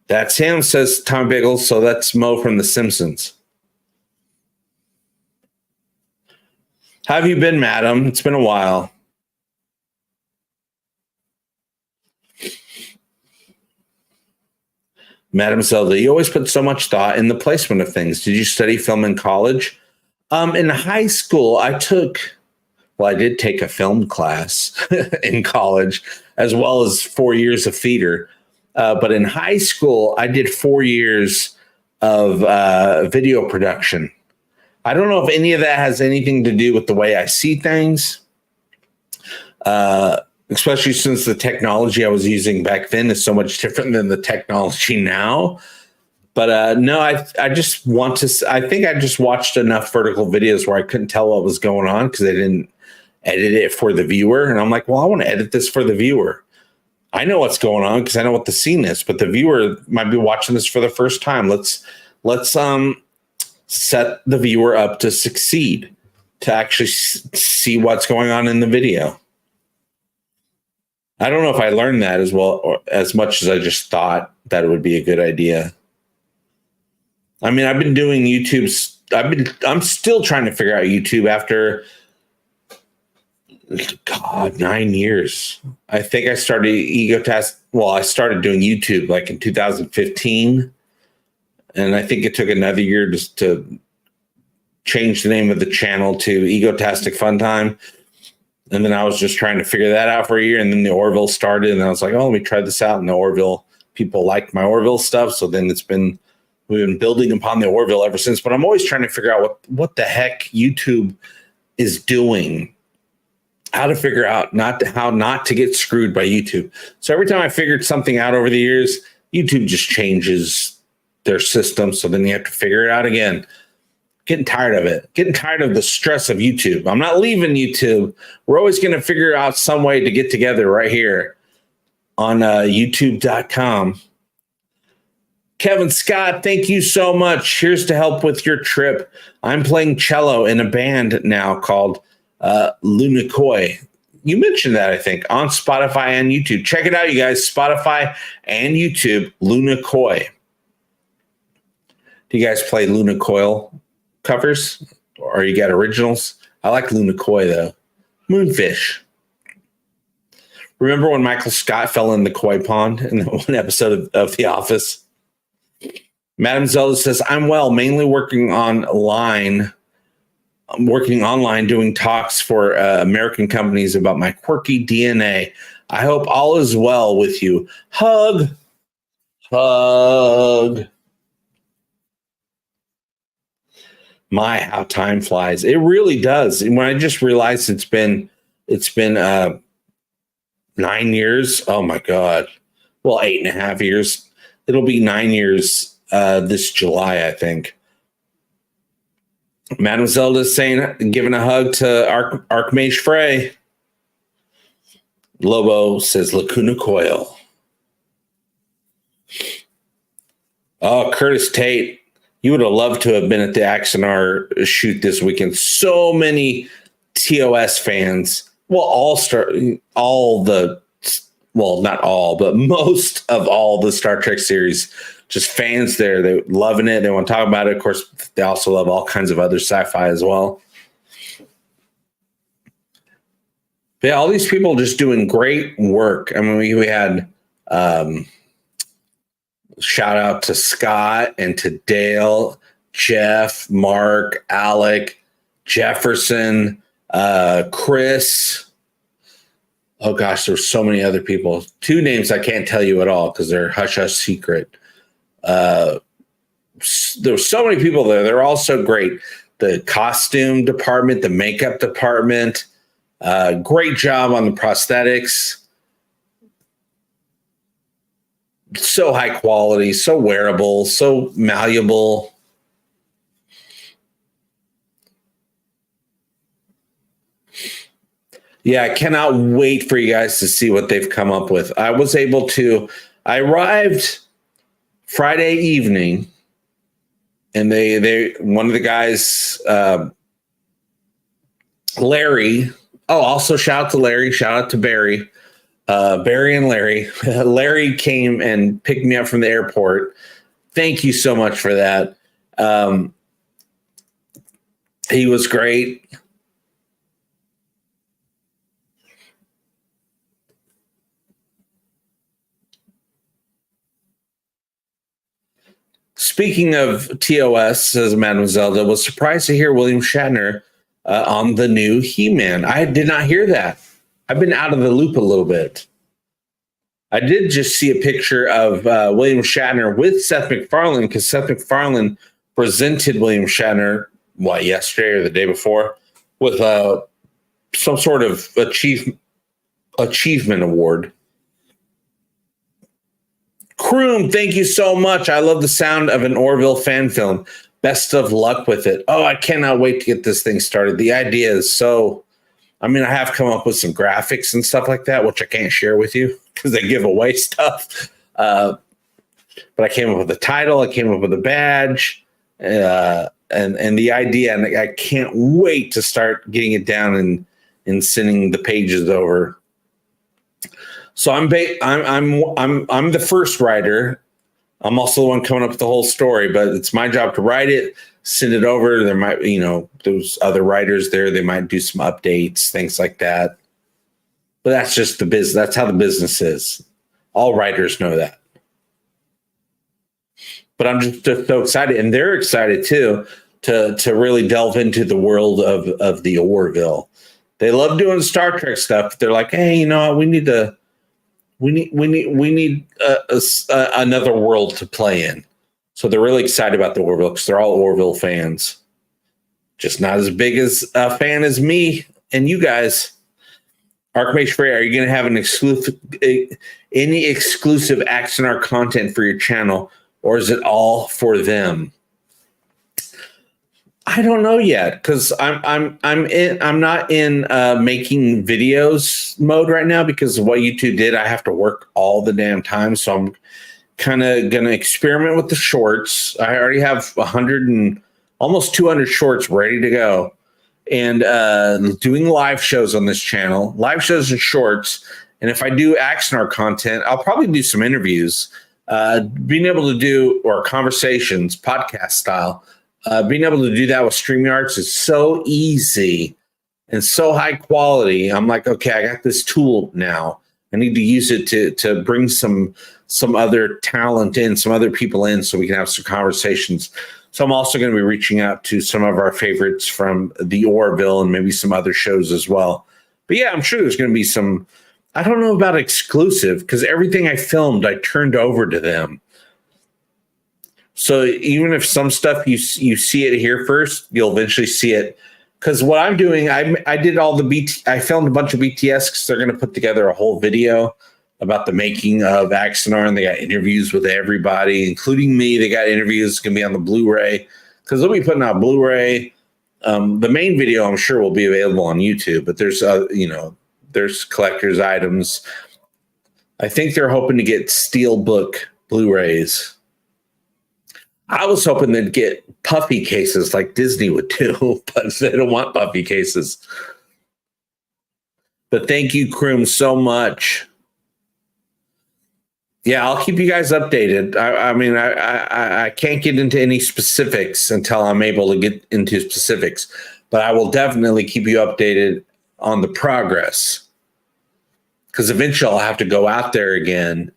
That's him, says Tom Biggles. So that's Mo from The Simpsons. How have you been, madam? It's been a while. Madam Zelda, you always put so much thought in the placement of things. Did you study film in college? In high school, I did take a film class in college, as well as 4 years of theater. But in high school, I did 4 years of video production. I don't know if any of that has anything to do with the way I see things, especially since the technology I was using back then is so much different than the technology now. But no, I just want to. I think I just watched enough vertical videos where I couldn't tell what was going on because they didn't edit it for the viewer. And I'm like, well, I want to edit this for the viewer. I know what's going on because I know what the scene is, but the viewer might be watching this for the first time. Let's set the viewer up to succeed, to actually see what's going on in the video. I don't know if I learned that as well or as much as I just thought that it would be a good idea. I mean, I've been doing YouTube. I'm still trying to figure out YouTube after 9 years. I think I started EGOTASTIC. Well, I started doing YouTube like in 2015. And I think it took another year just to change the name of the channel to EGOTASTIC Funtime. And then I was just trying to figure that out for a year. And then the Orville started. And I was like, oh, let me try this out. And the Orville people liked my Orville stuff. So then we've We've been building upon the Orville ever since, but I'm always trying to figure out what the heck YouTube is doing, how to figure out how not to get screwed by YouTube. So every time I figured something out over the years, YouTube just changes their system. So then you have to figure it out again. Getting tired of it. Getting tired of the stress of YouTube. I'm not leaving YouTube. We're always going to figure out some way to get together right here on youtube.com. Kevin Scott, thank you so much. Here's to help with your trip. I'm playing cello in a band now called Lunakoi. You mentioned that, I think, on Spotify and YouTube. Check it out, you guys. Spotify and YouTube, Lunakoi. Do you guys play Lunakoi covers? Or you got originals? I like Lunakoi, though. Moonfish. Remember when Michael Scott fell in the koi pond in the one episode of The Office? Madam Zelda says, I'm well, mainly working online doing talks for American companies about my quirky DNA. I hope all is well with you. Hug. My, how time flies. It really does. And when I just realized it's been 9 years. Oh my God. Well, 8.5 years. It'll be 9 years this July, I think. Madam Zelda is saying, giving a hug to Archmage Frey. Lobo says, Lacuna Coil. Oh, Curtis Tate. You would have loved to have been at the AXANAR shoot this weekend. So many TOS fans. Well, not all, but most of all the Star Trek series, just fans there. They're loving it. They want to talk about it. Of course, they also love all kinds of other sci-fi as well. But yeah, all these people just doing great work. I mean, we had shout out to Scott and to Dale, Jeff, Mark, Alec, Jefferson, Chris. Oh gosh, there's so many other people. 2 names I can't tell you at all because they're hush hush secret. There were so many people there. They're all so great. The costume department, the makeup department, great job on the prosthetics. So high quality, so wearable, so malleable. Yeah, I cannot wait for you guys to see what they've come up with. I arrived Friday evening, and they one of the guys, Larry. Oh, also shout out to Larry, shout out to Barry. Barry and Larry. Larry came and picked me up from the airport. Thank you so much for that. He was great. Speaking of TOS, says Madam Zelda, was surprised to hear William Shatner on the new He-Man. I did not hear that. I've been out of the loop a little bit. I did just see a picture of William Shatner with Seth MacFarlane, because Seth MacFarlane presented William Shatner, yesterday or the day before, with some sort of achievement award. Kroom, thank you so much. I love the sound of an Orville fan film. Best of luck with it. Oh, I cannot wait to get this thing started. The idea is so... I mean, I have come up with some graphics and stuff like that, which I can't share with you because they give away stuff. But I came up with a title. I came up with a badge and the idea. And I can't wait to start getting it down and sending the pages over. So I'm the first writer. I'm also the one coming up with the whole story, but it's my job to write it, send it over. There might, there's other writers there. They might do some updates, things like that. But that's just the business. That's how the business is. All writers know that. But I'm just so excited, and they're excited too, to really delve into the world of the Orville. They love doing Star Trek stuff. But they're like, hey, we need another world to play in. So they're really excited about the Orville because they're all Orville fans. Just not as big as a fan as me and you guys. Archmage Frey, are you going to have any exclusive AXANAR content for your channel, or is it all for them? I don't know yet, because I'm not in making videos mode right now because of what YouTube did. I have to work all the damn time, so I'm kind of going to experiment with the shorts. I already have almost 200 shorts ready to go. And doing live shows on this channel, live shows and shorts. And if I do AXANAR content, I'll probably do some interviews. Being able to do, or conversations, podcast style, being able to do that with StreamYards is so easy and so high quality. I'm like, okay, I got this tool now. I need to use it to bring some other talent in, some other people in, so we can have some conversations. So I'm also going to be reaching out to some of our favorites from the Orville and maybe some other shows as well. But yeah, I'm sure there's going to be some, I don't know about exclusive, because everything I filmed, I turned over to them. So even if some stuff you see it here first, you'll eventually see it. Because what I'm doing, I did all the I filmed a bunch of BTS because they're going to put together a whole video about the making of AXANAR, and they got interviews with everybody, including me. They got interviews going to be on the Blu-ray because they'll be putting out Blu-ray. The main video, I'm sure, will be available on YouTube, but there's there's collector's items. I think they're hoping to get Steelbook Blu-rays. I was hoping they'd get puffy cases like Disney would do, but they don't want puffy cases. But thank you, Kroom, so much. Yeah, I'll keep you guys updated. I mean, I can't get into any specifics until I'm able to get into specifics, but I will definitely keep you updated on the progress, because eventually I'll have to go out there again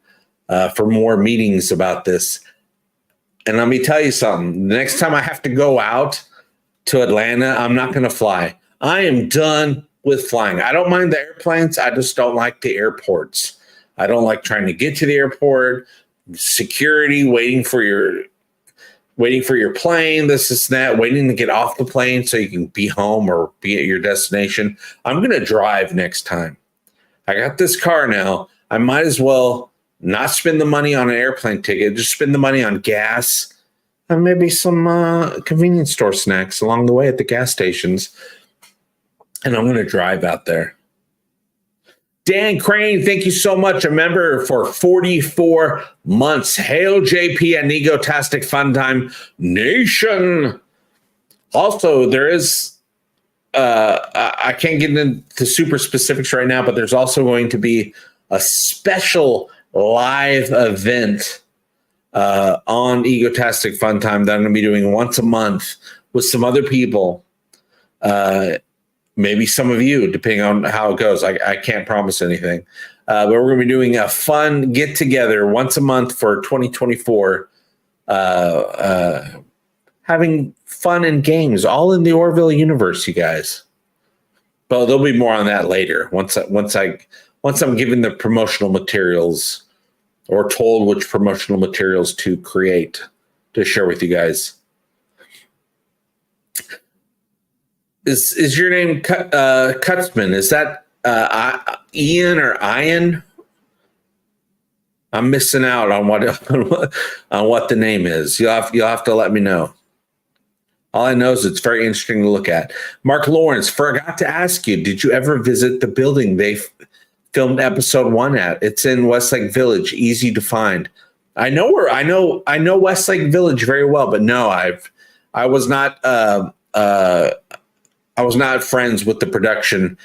for more meetings about this. And let me tell you something. The next time I have to go out to Atlanta, I'm not going to fly. I am done with flying. I don't mind the airplanes. I just don't like the airports. I don't like trying to get to the airport, security, waiting for your plane, this and that, waiting to get off the plane so you can be home or be at your destination. I'm going to drive next time. I got this car now. I might as well not spend the money on an airplane ticket, just spend the money on gas and maybe some convenience store snacks along the way at the gas stations. And I'm going to drive out there. Dan Crane, thank you so much. A member for 44 months. Hail JP and Egotastic Funtime Nation. Also, there is, I can't get into super specifics right now, but there's also going to be a special live event on Egotastic Funtime that I'm going to be doing once a month with some other people. Maybe some of you, depending on how it goes. I can't promise anything. But we're going to be doing a fun get-together once a month for 2024. Having fun and games, all in the Orville universe, you guys. But there'll be more on that later. Once I'm given the promotional materials or told which promotional materials to create to share with you guys. Is your name Kutzman? Is that Ian or Ian? I'm missing out on what the name is. You'll have to let me know. All I know is it's very interesting to look at. Mark Lawrence, forgot to ask you, did you ever visit the building they filmed episode 1 at? It's in Westlake Village, easy to find. I know Westlake Village very well, but no, I was not friends with the production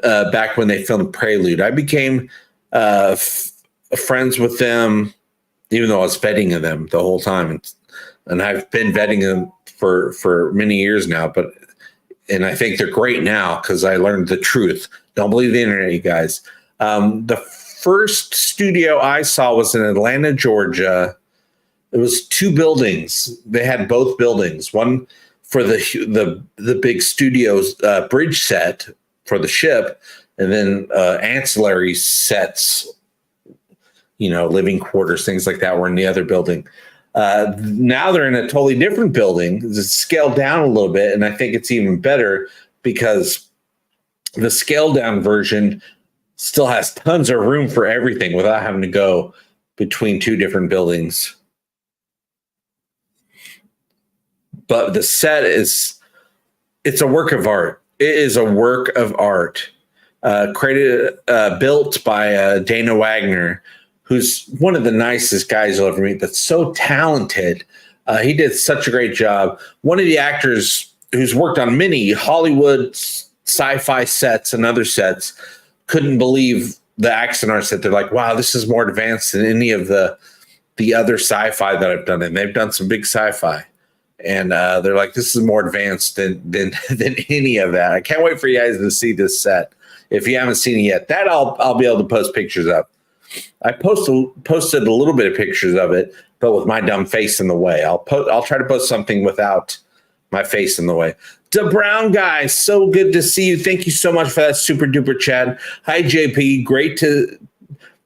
back when they filmed Prelude. I became friends with them, even though I was vetting them the whole time, and I've been vetting them for many years now. And I think they're great now because I learned the truth. Don't believe the internet, you guys. The first studio I saw was in Atlanta, Georgia. It was 2 buildings. They had both buildings. One for the big studio's bridge set for the ship, and then ancillary sets, living quarters, things like that, were in the other building. Now they're in a totally different building. It's scaled down a little bit, and I think it's even better because the scaled down version still has tons of room for everything without having to go between two different buildings. But the set it's a work of art. It is a work of art. Built by Dana Wagner, who's one of the nicest guys you'll ever meet, but so talented. He did such a great job. One of the actors who's worked on many Hollywood sci-fi sets and other sets couldn't believe the AXANAR set. They're like, wow, this is more advanced than any of the other sci-fi that I've done. And they've done some big sci-fi. And they're like, this is more advanced than any of that. I can't wait for you guys to see this set. If you haven't seen it yet, that I'll be able to post pictures of. I posted a little bit of pictures of it, but with my dumb face in the way. I'll try to post something without my face in the way. The Brown Guy, so good to see you. Thank you so much for that super duper chat. Hi JP, great to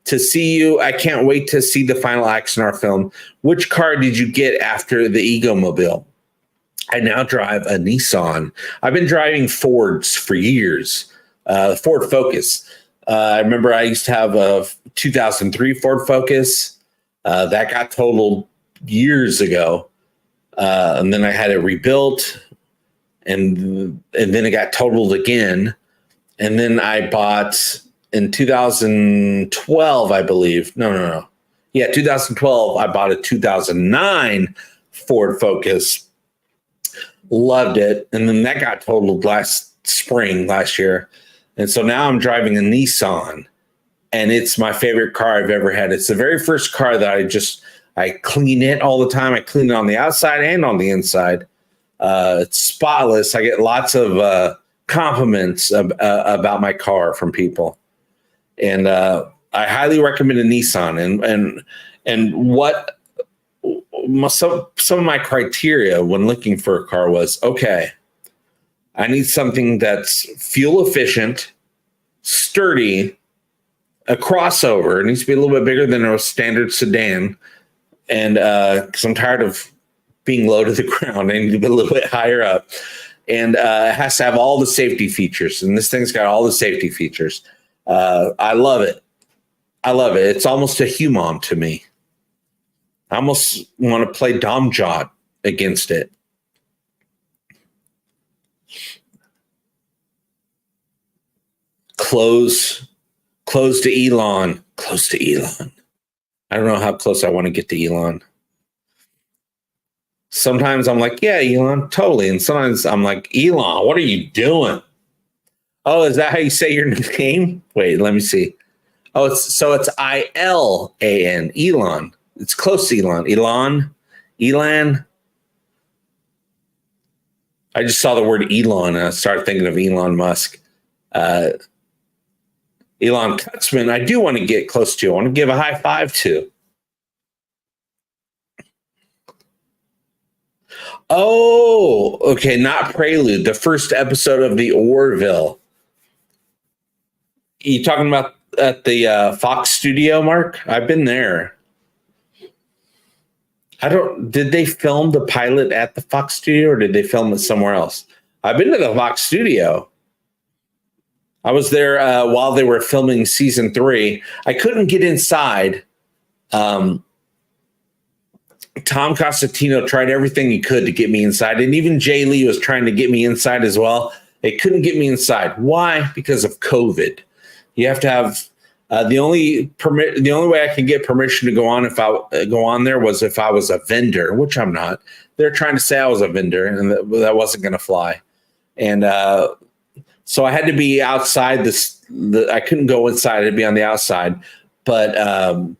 see you. I can't wait to see the final AXANAR film. Which car did you get after the Egomobile? I now drive a Nissan. I've been driving Fords for years. Ford Focus. I remember I used to have a 2003 Ford Focus that got totaled years ago, and then I had it rebuilt, and then it got totaled again, and then I bought in 2012, I believe. No. Yeah, 2012. I bought a 2009 Ford Focus. Loved it, and then that got totaled last year. And so now I'm driving a Nissan, and it's my favorite car I've ever had. It's the very first car that I clean it all the time. I clean it on the outside and on the inside. It's spotless. I get lots of compliments about my car from people. And I highly recommend a Nissan. And what some of my criteria when looking for a car was, okay, I need something that's fuel efficient, sturdy, a crossover. It needs to be a little bit bigger than a standard sedan. And because I'm tired of being low to the ground, I need to be a little bit higher up. And it has to have all the safety features. And this thing's got all the safety features. I love it. It's almost a human to me. I almost want to play Dom Jot against it. Close to Elon. I don't know how close I want to get to Elon. Sometimes I'm like, yeah, Elon, totally. And sometimes I'm like, Elon, what are you doing? Oh, is that how you say your name? Wait, let me see. Oh, it's I-L-A-N, Elon. It's close to Elon. Elan. I just saw the word Elon and I started thinking of Elon Musk. Elon Kutzman, I do want to get close to. I want to give a high five to. Oh, okay, not Prelude. The first episode of the Orville. You talking about at the Fox studio, Mark? I've been there. Did they film the pilot at the Fox studio or did they film it somewhere else? I've been to the Fox studio. I was there while they were filming season 3. I couldn't get inside. Tom Costantino tried everything he could to get me inside. And even Jay Lee was trying to get me inside as well. They couldn't get me inside. Why? Because of COVID. You have to have the only way I can get permission to go on if I go on there was if I was a vendor, which I'm not. They're trying to say I was a vendor, and that wasn't going to fly. And so I had to be outside. I couldn't go inside. I had to be on the outside. But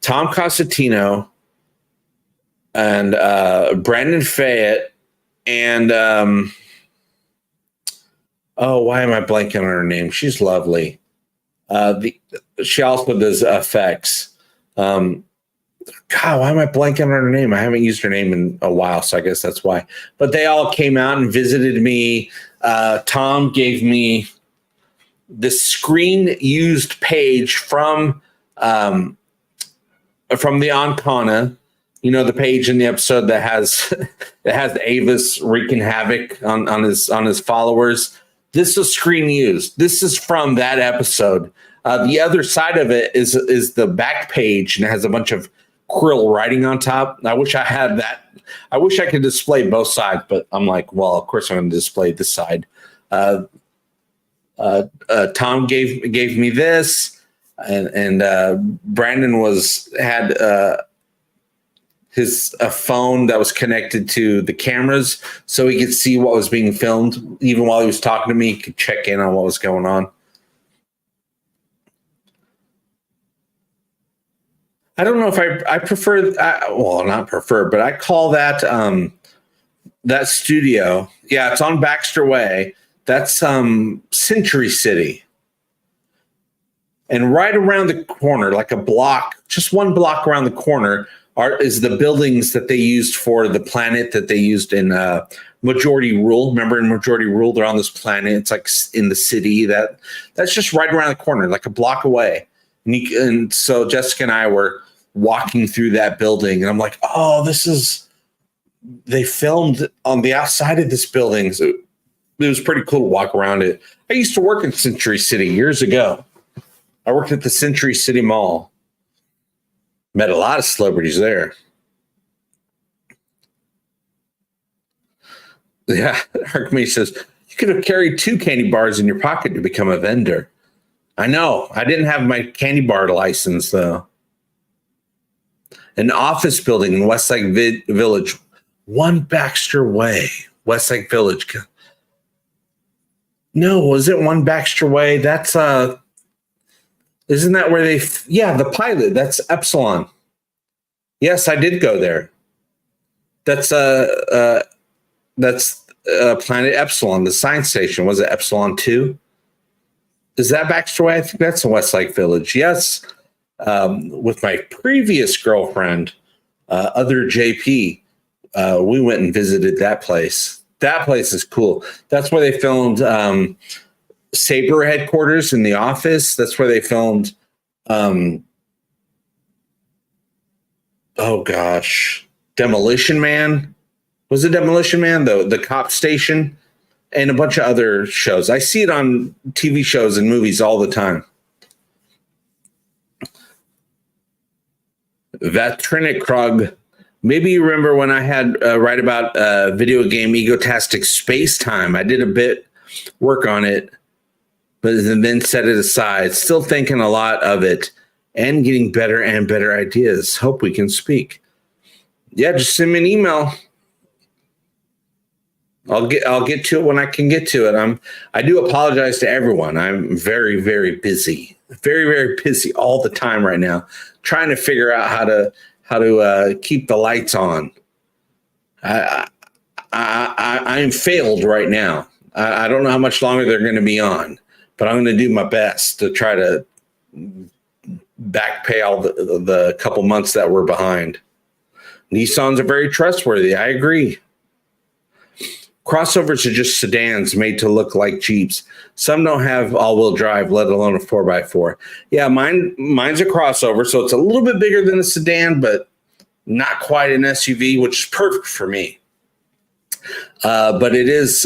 Tom Costantino and Brandon Fayette and why am I blanking on her name? She's lovely. She also does effects. God, why am I blanking on her name? I haven't used her name in a while, so I guess that's why. But they all came out and visited me. Tom gave me the screen used page from the Ancana You know, the page in the episode that has that has Avis wreaking havoc on his followers. This is screen used. This is from that episode. The other side of it is the back page, and it has a bunch of Krill writing on top. I wish I had that. I wish I could display both sides, but I'm like, well, of course I'm going to display this side. Tom gave me this, and Brandon had a phone that was connected to the cameras, so he could see what was being filmed. Even while he was talking to me, he could check in on what was going on. I don't know if I prefer, well, not prefer, but I call that that studio. Yeah, it's on Baxter Way. That's Century City. And right around the corner, like a block, just one block around the corner, is the buildings that they used for the planet that they used in Majority Rule. Remember in Majority Rule, they're on this planet. It's like in the city. That's just right around the corner, like a block away. And so Jessica and I were walking through that building, and I'm like, oh, they filmed on the outside of this building. So it was pretty cool to walk around it. I used to work in Century City years ago. I worked at the Century City Mall. Met a lot of celebrities there. Yeah, Archimedes says, you could have carried 2 candy bars in your pocket to become a vendor. I know. I didn't have my candy bar license, though. An office building in Westlake Village, 1 Baxter Way, Westlake Village. No, was it 1 Baxter Way? That's isn't that where the pilot? That's Epsilon. Yes, I did go there. That's Planet Epsilon, the science station. Was it Epsilon 2? Is that Baxter Way? I think that's in Westlake Village. Yes. With my previous girlfriend, other JP, we went and visited that place. That place is cool. That's where they filmed Saber headquarters in The Office. That's where they filmed. Oh gosh, Demolition Man. Was it Demolition Man? The cop station, and a bunch of other shows. I see it on TV shows and movies all the time. Vatrinikrog. Maybe you remember when I had write about video game Egotastic Space Time. I did a bit work on it, but then set it aside. Still thinking a lot of it and getting better and better ideas. Hope we can speak. Yeah, just send me an email. I'll get to it when I can get to it. I do apologize to everyone. I'm very, very busy. Very, very busy all the time right now, trying to figure out how to keep the lights on. I'm failed right now. I don't know how much longer they're going to be on, but I'm going to do my best to try to back pay all the couple months that we're behind. Nissans are very trustworthy. I agree. Crossovers are just sedans made to look like Jeeps. Some don't have all-wheel drive, let alone a 4x4. Yeah, mine's a crossover, so it's a little bit bigger than a sedan, but not quite an SUV, which is perfect for me. But it is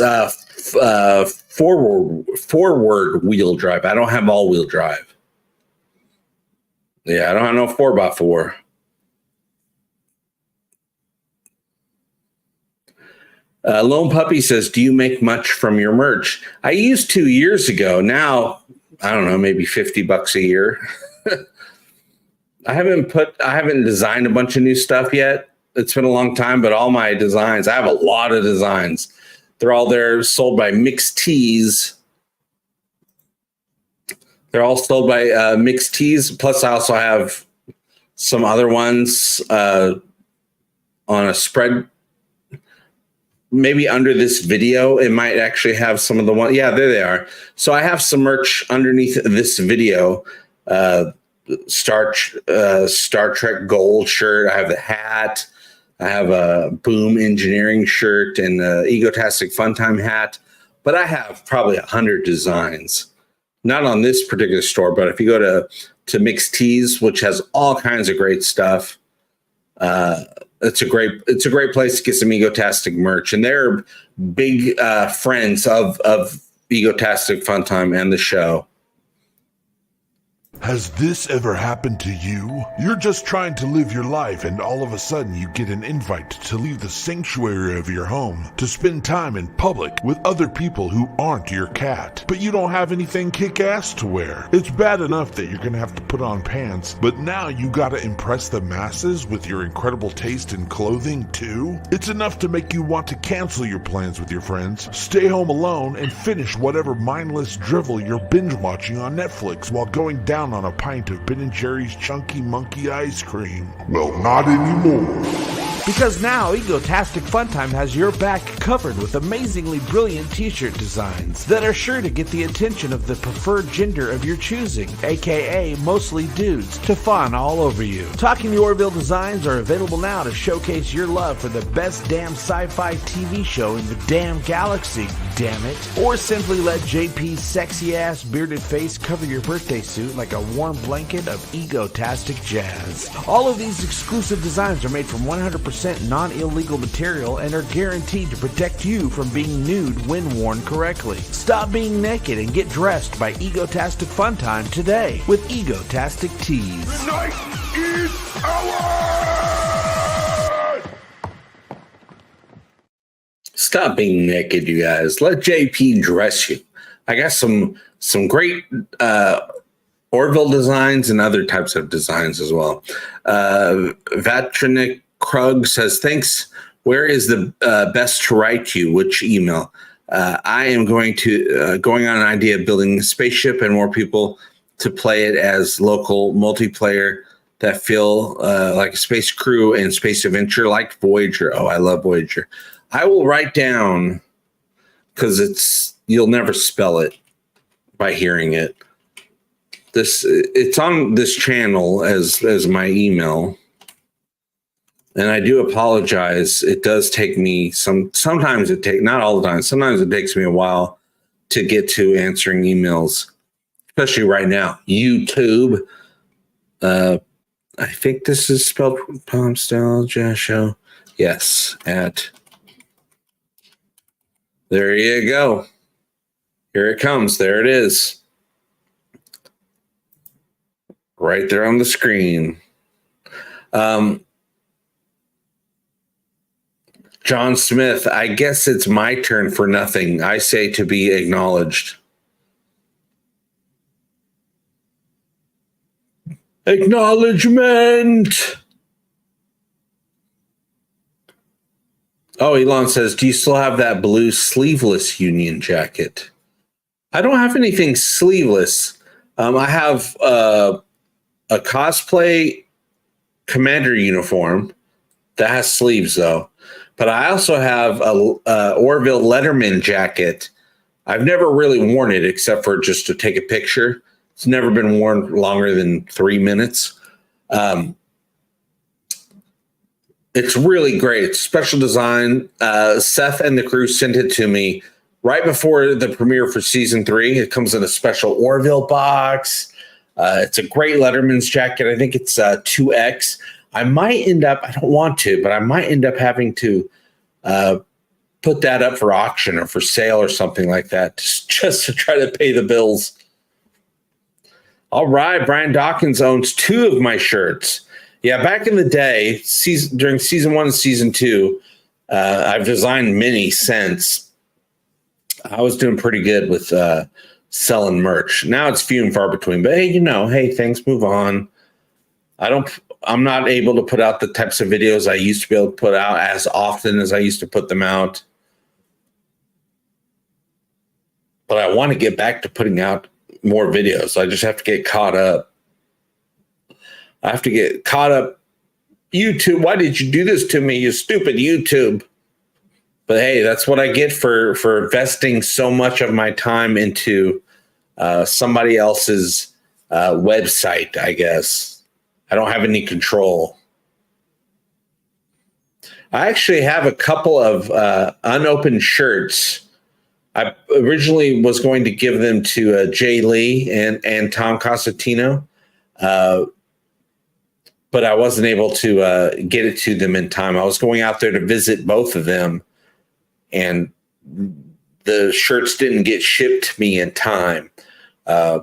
forward wheel drive. I don't have all-wheel drive. Yeah, I don't have no 4x4. Lone Puppy says, do you make much from your merch? I used to years ago. Now, I don't know, maybe $50 a year. I haven't designed a bunch of new stuff yet. It's been a long time, but all my designs, I have a lot of designs. They're all there, sold by Mixed Tees. They're all sold by Mixed Tees. Plus, I also have some other ones on a spread. Maybe under this video, it might actually have some of the ones. Yeah, there they are. So I have some merch underneath this video. Star Trek Gold shirt. I have the hat. I have a Boom Engineering shirt and a Egotastic Funtime hat. But I have probably 100 designs. Not on this particular store, but if you go to Mixed Tees, which has all kinds of great stuff, It's a great place to get some Egotastic merch, and they're big friends of Egotastic Funtime and the show. Has this ever happened to you? You're just trying to live your life and all of a sudden you get an invite to leave the sanctuary of your home to spend time in public with other people who aren't your cat. But you don't have anything kick-ass to wear. It's bad enough that you're gonna have to put on pants, but now you gotta impress the masses with your incredible taste in clothing too? It's enough to make you want to cancel your plans with your friends, stay home alone, and finish whatever mindless drivel you're binge watching on Netflix while going down on a pint of Ben & Jerry's Chunky Monkey ice cream. Well, not anymore. Because now Egotastic Funtime has your back covered with amazingly brilliant t-shirt designs that are sure to get the attention of the preferred gender of your choosing, aka mostly dudes, to fawn all over you. Talking the Orville designs are available now to showcase your love for the best damn sci-fi TV show in the damn galaxy, damn it. Or simply let JP's sexy ass bearded face cover your birthday suit like a warm blanket of Egotastic jazz. All of these exclusive designs are made from 100% non-illegal material and are guaranteed to protect you from being nude when worn correctly. Stop being naked and get dressed by Egotastic Funtime today with Egotastic Tees. The night is ours! Stop being naked, you guys. Let JP dress you. I got some great Orville designs and other types of designs as well. Vatrinik Krug says, thanks. Where is the best to write you? Which email? I am going on an idea of building a spaceship and more people to play it as local multiplayer that feel like a space crew and space adventure like Voyager. Oh, I love Voyager. I will write down, because you'll never spell it by hearing it. It's on this channel as my email. And I do apologize. It does take me sometimes not all the time. Sometimes it takes me a while to get to answering emails, especially right now. YouTube. I think this is spelled Palm Style Show. Yes, there you go. Here it comes. There it is. Right there on the screen. John Smith, I guess it's my turn for nothing. I say to be acknowledged. Acknowledgement. Oh, Elon says, do you still have that blue sleeveless Union jacket? I don't have anything sleeveless. I have a cosplay commander uniform that has sleeves, though. But I also have a Orville Letterman jacket. I've never really worn it except for just to take a picture. It's never been worn longer than 3 minutes. It's really great. It's special design. Seth and the crew sent it to me right before the premiere for season 3. It comes in a special Orville box. It's a great Letterman's jacket. I think it's 2X. I might end up, I don't want to, but I might end up having to put that up for auction or for sale or something like that, just to try to pay the bills. All right, Brian Dawkins owns 2 of my shirts. Yeah, back in the day, during season 1 and season 2, I've designed many since. I was doing pretty good with selling merch. Now it's few and far between, but hey, things move on. I'm not able to put out the types of videos I used to be able to put out as often as I used to put them out. But I want to get back to putting out more videos. I just have to get caught up. I have to get caught up. YouTube, why did you do this to me, you stupid YouTube? But hey, that's what I get for investing so much of my time into somebody else's website, I guess. I don't have any control. I actually have a couple of unopened shirts. I originally was going to give them to Jay Lee and Tom Cosentino. but I wasn't able to get it to them in time. I was going out there to visit both of them, and the shirts didn't get shipped to me in time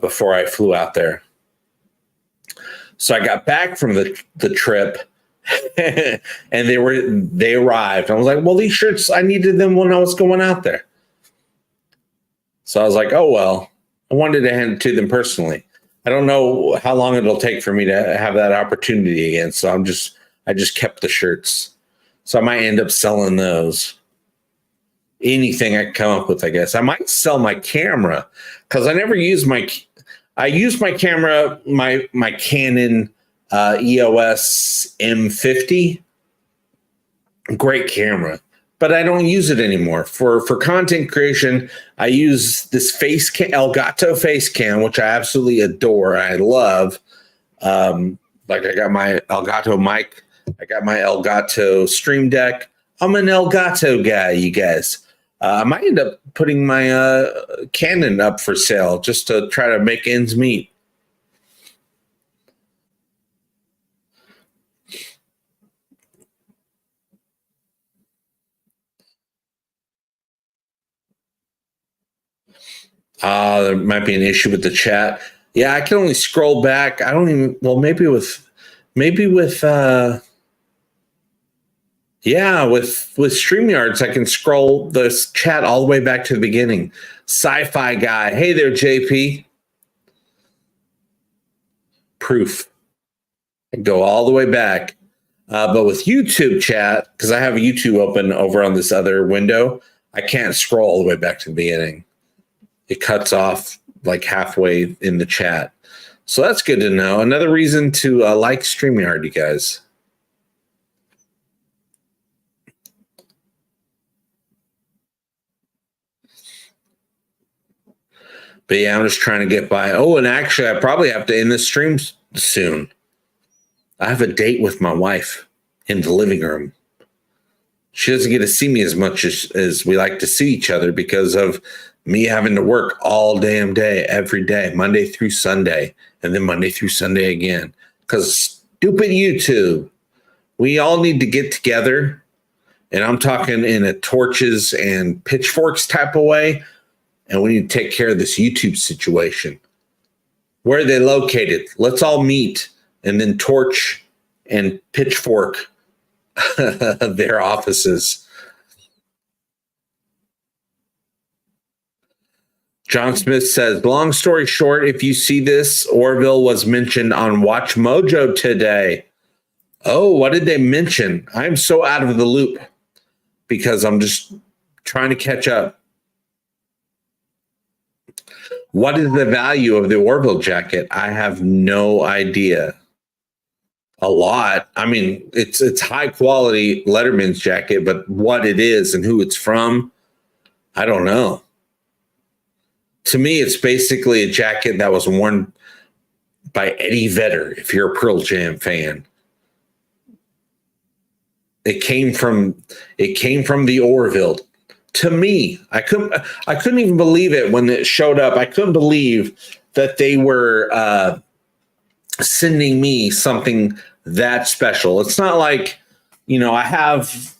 before I flew out there. So I got back from the trip, and they arrived. I was like, well, these shirts, I needed them when I was going out there. So I was like, oh, well, I wanted to hand it to them personally. I don't know how long it'll take for me to have that opportunity again. So I just kept the shirts. So I might end up selling those. Anything I can come up with, I guess. I might sell my camera because I never use I use my camera, my Canon EOS M50. Great camera, but I don't use it anymore. For content creation, I use this Elgato face cam, which I absolutely adore. I love. Like I got my Elgato mic. I got my Elgato Stream Deck. I'm an Elgato guy, you guys. I might end up putting my Canon up for sale just to try to make ends meet. There might be an issue with the chat. Yeah, I can only scroll back. I don't even, well, maybe with StreamYards, I can scroll this chat all the way back to the beginning. Sci-fi guy. Hey there, JP. Proof. I can go all the way back. But with YouTube chat, because I have YouTube open over on this other window, I can't scroll all the way back to the beginning. It cuts off like halfway in the chat. So that's good to know. Another reason to like StreamYard, you guys. But yeah, I'm just trying to get by. Oh, and actually, I probably have to end this stream soon. I have a date with my wife in the living room. She doesn't get to see me as much as we like to see each other because of me having to work all damn day, every day, Monday through Sunday, and then Monday through Sunday again. Because stupid YouTube. We all need to get together, and I'm talking in a torches and pitchforks type of way, and we need to take care of this YouTube situation. Where are they located? Let's all meet and then torch and pitchfork their offices. John Smith says, long story short, if you see this, Orville was mentioned on Watch Mojo today. Oh, what did they mention? I'm so out of the loop because I'm just trying to catch up. What is the value of the Orville jacket? I have no idea. A lot. I mean, it's high quality Letterman's jacket, but what it is and who it's from, I don't know. To me, it's basically a jacket that was worn by Eddie Vedder, if you're a Pearl Jam fan. It came from the Orville. To me, I couldn't even believe it when it showed up. I couldn't believe that they were sending me something that special. It's not like, I have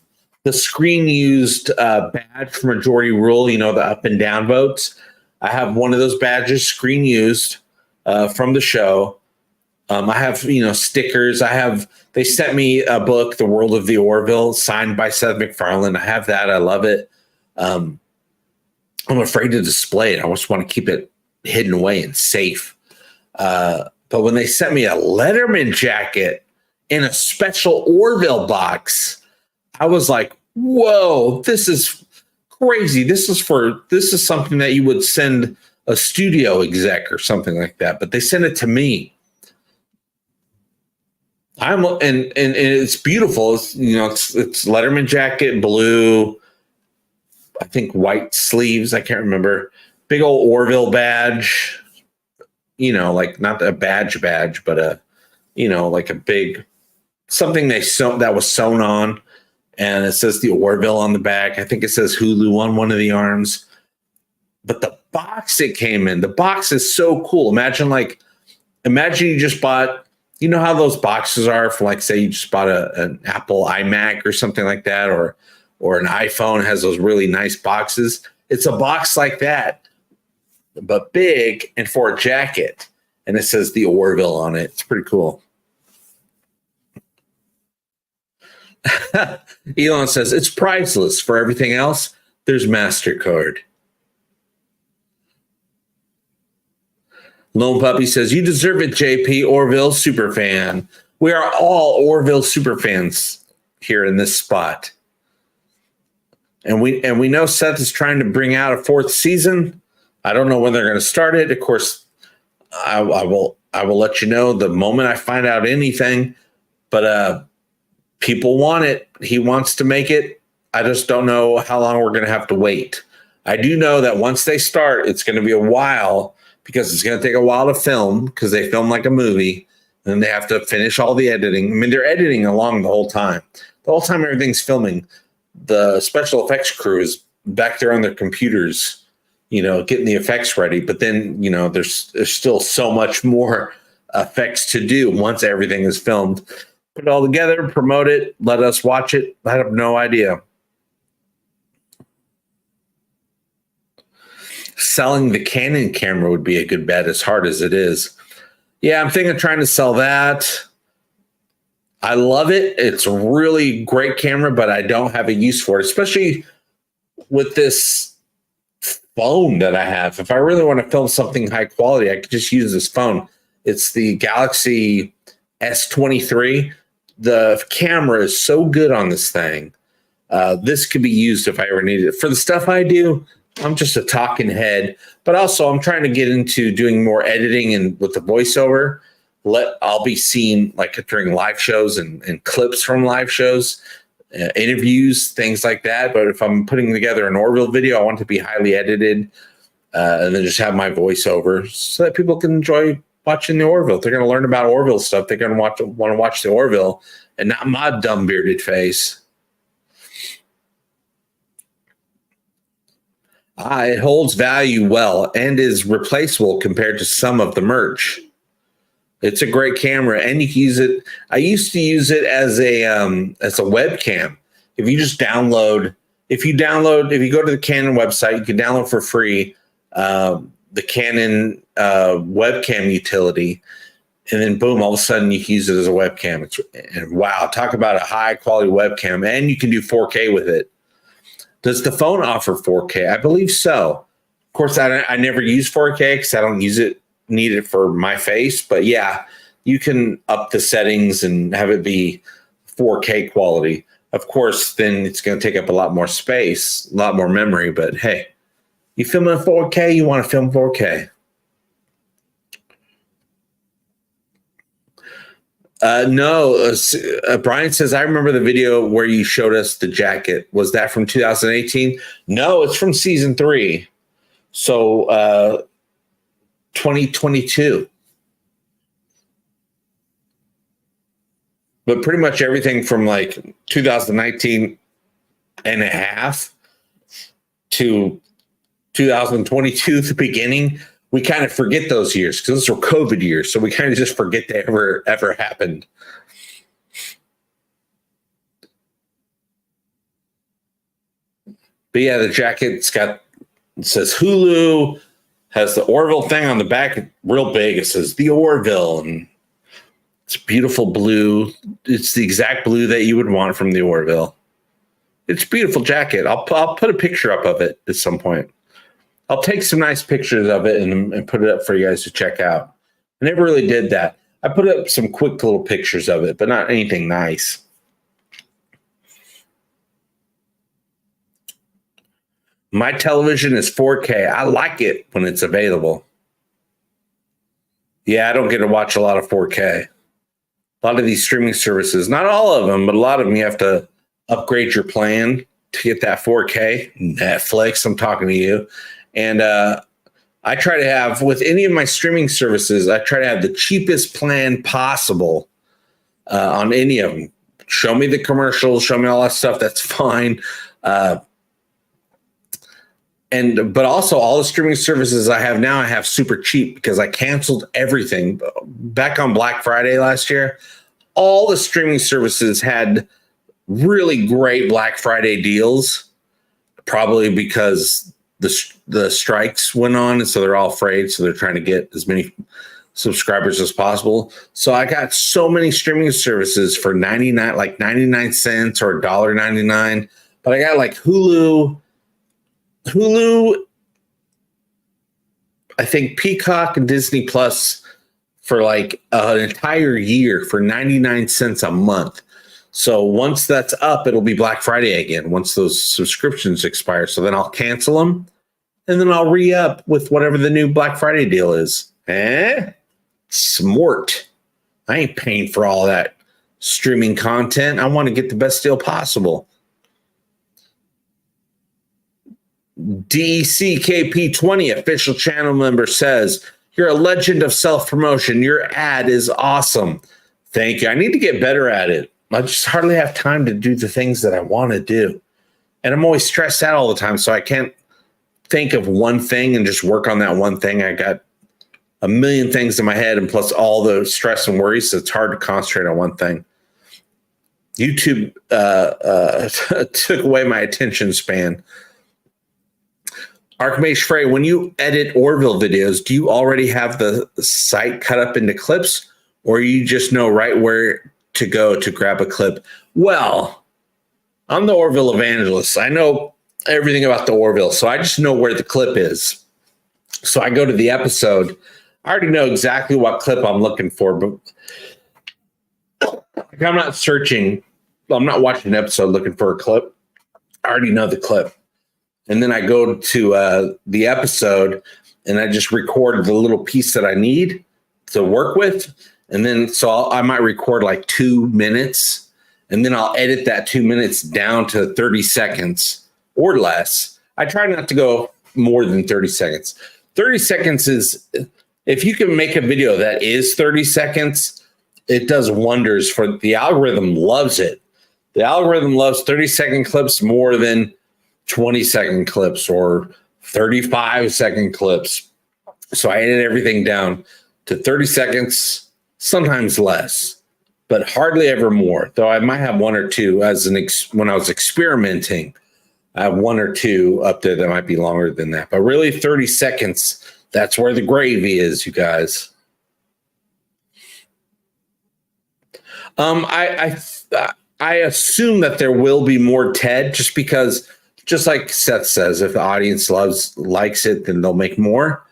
the screen used badge for Majority Rule, the up and down votes. I have one of those badges, screen used, from the show. I have, stickers. They sent me a book, The World of the Orville, signed by Seth MacFarlane. I have that. I love it. I'm afraid to display it. I just want to keep it hidden away and safe. But when they sent me a Letterman jacket in a special Orville box, I was like, whoa, this is crazy. This is something that you would send a studio exec or something like that. But they sent it to me. And it's beautiful. It's Letterman jacket, blue, I think white sleeves. I can't remember. Big old Orville badge. Like not a badge, but like a big something that was sewn on, and it says the Orville on the back. I think it says Hulu on one of the arms. But the box it came in, the box is so cool. Imagine you just bought you know how those boxes are for, like, say you just bought an Apple iMac or something like that, or an iPhone has those really nice boxes. It's a box like that, but big and for a jacket. And it says the Orville on it. It's pretty cool. Elon says, it's priceless. For everything else, there's MasterCard. Lone Puppy says, you deserve it, JP, Orville superfan. We are all Orville superfans here in this spot. And we know Seth is trying to bring out a 4th season. I don't know when they're going to start it. Of course, I will let you know the moment I find out anything. But people want it. He wants to make it. I just don't know how long we're going to have to wait. I do know that once they start, it's going to be a while, because it's going to take a while to film, because they film like a movie, and then they have to finish all the editing. I mean, they're editing along the whole time. The whole time everything's filming, the special effects crew is back there on their computers, getting the effects ready. But then, there's still so much more effects to do once everything is filmed. Put it all together, promote it, let us watch it. I have no idea. Selling the Canon camera would be a good bet, as hard as it is. Yeah, I'm thinking of trying to sell that. I love it. It's a really great camera, but I don't have a use for it, especially with this phone that I have. If I really want to film something high quality, I could just use this phone. It's the Galaxy S23. The camera is so good on this thing. This could be used if I ever needed it. For the stuff I do, I'm just a talking head, but also I'm trying to get into doing more editing and with the voiceover. I'll be seen like during live shows and clips from live shows, interviews, things like that. But if I'm putting together an Orville video, I want it to be highly edited, and then just have my voiceover so that people can enjoy watching the Orville. If they're going to learn about Orville stuff, they're going to want to watch the Orville and not my dumb bearded face. It holds value well and is replaceable compared to some of the merch. It's a great camera, and you can use it. I used to use it as a webcam. If you go to the Canon website, you can download for free the Canon webcam utility, and then boom, all of a sudden you can use it as a webcam. And wow, talk about a high quality webcam, and you can do 4K with it. Does the phone offer 4K? I believe so. Of course, I never use 4K because I don't need it for my face. But yeah, you can up the settings and have it be 4K quality. Of course, then it's going to take up a lot more space, a lot more memory. But hey, you film in 4K, you want to film 4K. No, Brian says, I remember the video where you showed us the jacket. Was that from 2018? No, it's from season 3. So 2022. But pretty much everything from like 2019 and a half to 2022, the beginning, we kind of forget those years because those were COVID years. So we kind of just forget they ever happened. But yeah, the jacket, it says Hulu, has the Orville thing on the back, real big. It says the Orville, and it's beautiful blue. It's the exact blue that you would want from the Orville. It's a beautiful jacket. I'll put a picture up of it at some point. I'll take some nice pictures of it and put it up for you guys to check out. I never really did that. I put up some quick little pictures of it, but not anything nice. My television is 4K. I like it when it's available. Yeah, I don't get to watch a lot of 4K. A lot of these streaming services, not all of them, but a lot of them, you have to upgrade your plan to get that 4K. Netflix, I'm talking to you. And I try to have, with any of my streaming services, I try to have the cheapest plan possible on any of them. Show me the commercials, show me all that stuff, that's fine. but also all the streaming services I have now, I have super cheap because I canceled everything back on Black Friday last year. All the streaming services had really great Black Friday deals, probably because the strikes went on, and so they're all afraid. So they're trying to get as many subscribers as possible. So I got so many streaming services for 99 cents or $1.99. But I got like Hulu, I think Peacock and Disney Plus for like an entire year for 99 cents a month. So once that's up, it'll be Black Friday again once those subscriptions expire. So then I'll cancel them and then I'll re-up with whatever the new Black Friday deal is. Smart. I ain't paying for all that streaming content. I want to get the best deal possible. DECKP20 official channel member says, "You're a legend of self-promotion. Your ad is awesome." Thank you. I need to get better at it. I just hardly have time to do the things that I want to do. And I'm always stressed out all the time, so I can't think of one thing and just work on that one thing. I got a million things in my head, and plus all the stress and worries, so it's hard to concentrate on one thing. YouTube took away my attention span. Archmage Frey, when you edit Orville videos, do you already have the site cut up into clips, or you just know right where to go to grab a clip? Well, I'm the Orville evangelist. I know everything about the Orville, so I just know where the clip is. So I go to the episode. I already know exactly what clip I'm looking for, but I'm not searching. I'm not watching an episode looking for a clip. I already know the clip. And then I go to the episode and I just record the little piece that I need to work with. And then I might record like 2 minutes, and then I'll edit that 2 minutes down to 30 seconds or less. I try not to go more than 30 seconds. 30 seconds is, if you can make a video that is 30 seconds, it does wonders for the algorithm. Loves it. The algorithm loves 30-second clips more than 20-second clips or 35-second clips. So I edit everything down to 30 seconds, sometimes less, but hardly ever more. Though I might have one or two when I was experimenting. I have one or two up there that might be longer than that. But really 30 seconds, that's where the gravy is, you guys. I assume that there will be more TED, just because, just like Seth says, if the audience likes it, then they'll make more.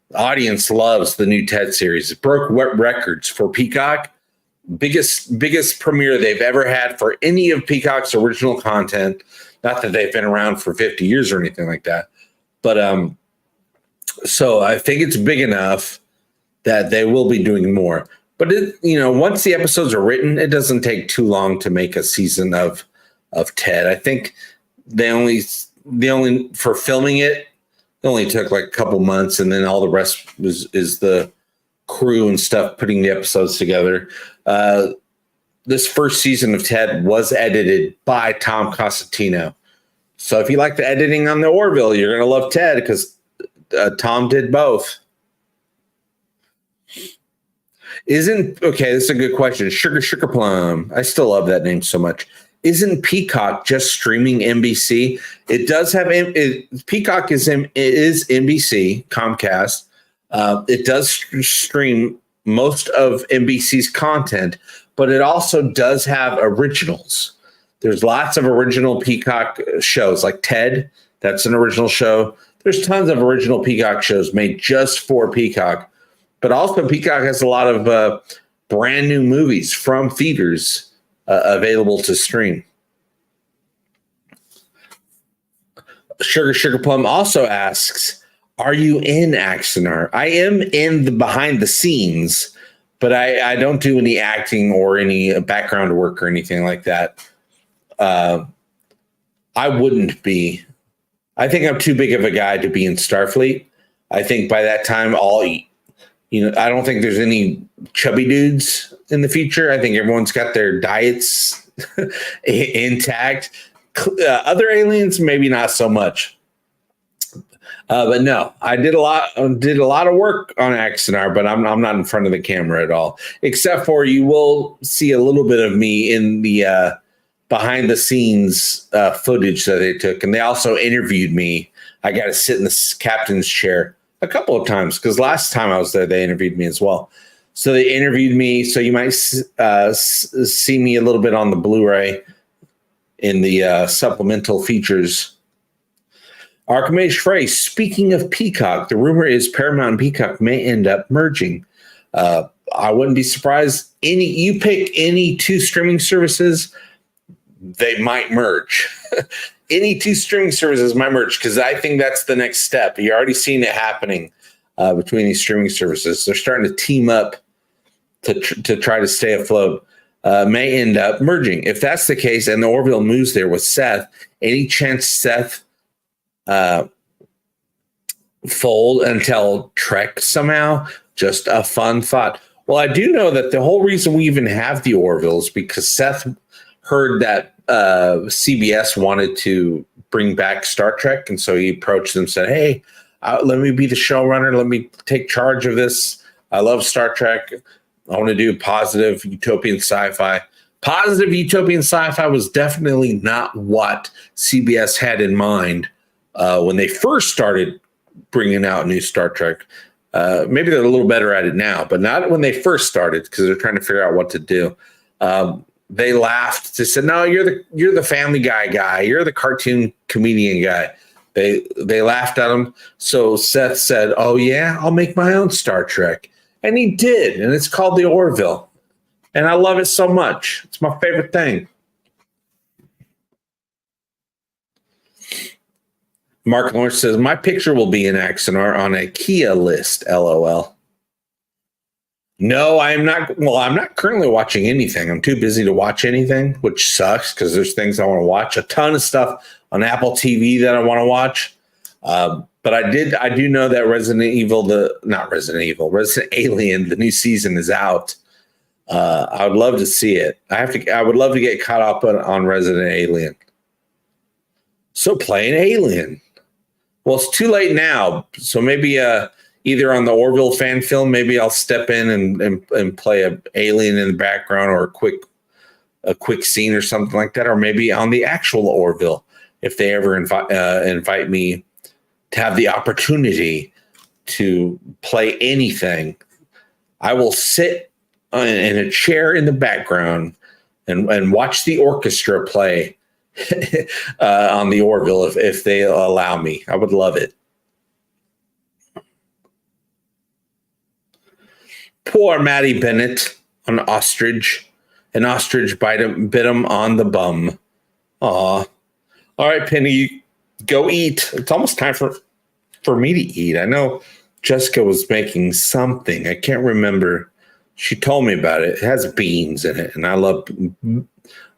The audience loves the new TED series. It broke records for Peacock. Biggest premiere they've ever had for any of Peacock's original content. Not that they've been around for 50 years or anything like that. But so I think it's big enough that they will be doing more. But once the episodes are written, it doesn't take too long to make a season of TED. I think they only for filming it only took like a couple months, and then all the rest is the crew and stuff putting the episodes together. This first season of TED was edited by Tom Costantino. So if you like the editing on the Orville, you're going to love TED because Tom did both. This is a good question. Sugar Plum. I still love that name so much. Isn't Peacock just streaming NBC? It does have Peacock is NBC, Comcast. It does stream most of NBC's content, but it also does have originals. There's lots of original Peacock shows like TED. That's an original show. There's tons of original Peacock shows made just for Peacock. But also Peacock has a lot of brand new movies from theaters available to stream. Sugar Plum also asks, are you in AXANAR? I am in the behind the scenes, but I don't do any acting or any background work or anything like that. I wouldn't be. I think I'm too big of a guy to be in Starfleet. I think by that time, I don't think there's any chubby dudes in the future. I think everyone's got their diets intact. Other aliens, maybe not so much. But no, I did a lot of work on AXANAR, but I'm not in front of the camera at all. Except for you will see a little bit of me in the behind the scenes footage that they took, and they also interviewed me. I got to sit in the captain's chair a couple of times because last time I was there, they interviewed me as well. So they interviewed me. So you might see me a little bit on the Blu-ray in the supplemental features. Archimedes Frey, speaking of Peacock, the rumor is Paramount and Peacock may end up merging. I wouldn't be surprised. You pick any two streaming services, they might merge. Any two streaming services might merge because I think that's the next step. You're already seeing it happening between these streaming services. They're starting to team up to try to stay afloat. May end up merging. If that's the case, and the Orville moves there with Seth, any chance Seth fold until Trek somehow? Just a fun thought. Well, I do know that the whole reason we even have the Orville is because Seth heard that CBS wanted to bring back Star Trek, and so he approached them and said, hey, let me be the showrunner. Let me take charge of this. I love Star Trek. I want to do positive utopian sci-fi. Positive utopian sci-fi was definitely not what CBS had in mind when they first started bringing out new Star Trek. Maybe they're a little better at it now, but not when they first started because they're trying to figure out what to do. They laughed. They said, "No, you're the Family guy. You're the cartoon comedian guy." They laughed at him. So Seth said, "Oh yeah, I'll make my own Star Trek," and he did, and it's called the Orville, and I love it so much. It's my favorite thing. Mark Lawrence says, my picture will be in AXANAR on a Kia list, LOL. No, I'm not. Well, I'm not currently watching anything. I'm too busy to watch anything, which sucks because there's things I want to watch. A ton of stuff on Apple TV that I want to watch. But I do know that Resident Alien, the new season is out. I would love to see it. I would love to get caught up on Resident Alien. So playing Alien. Well, it's too late now. So maybe either on the Orville fan film, maybe I'll step in and play an alien in the background or a quick scene or something like that. Or maybe on the actual Orville, if they ever invite me to have the opportunity to play anything, I will sit in a chair in the background and watch the orchestra play on the Orville if they allow me. I would love it. Poor Maddie Bennett, an ostrich. An ostrich bit him on the bum. Aw. All right, Penny, go eat. It's almost time for me to eat. I know Jessica was making something. I can't remember. She told me about it. It has beans in it, and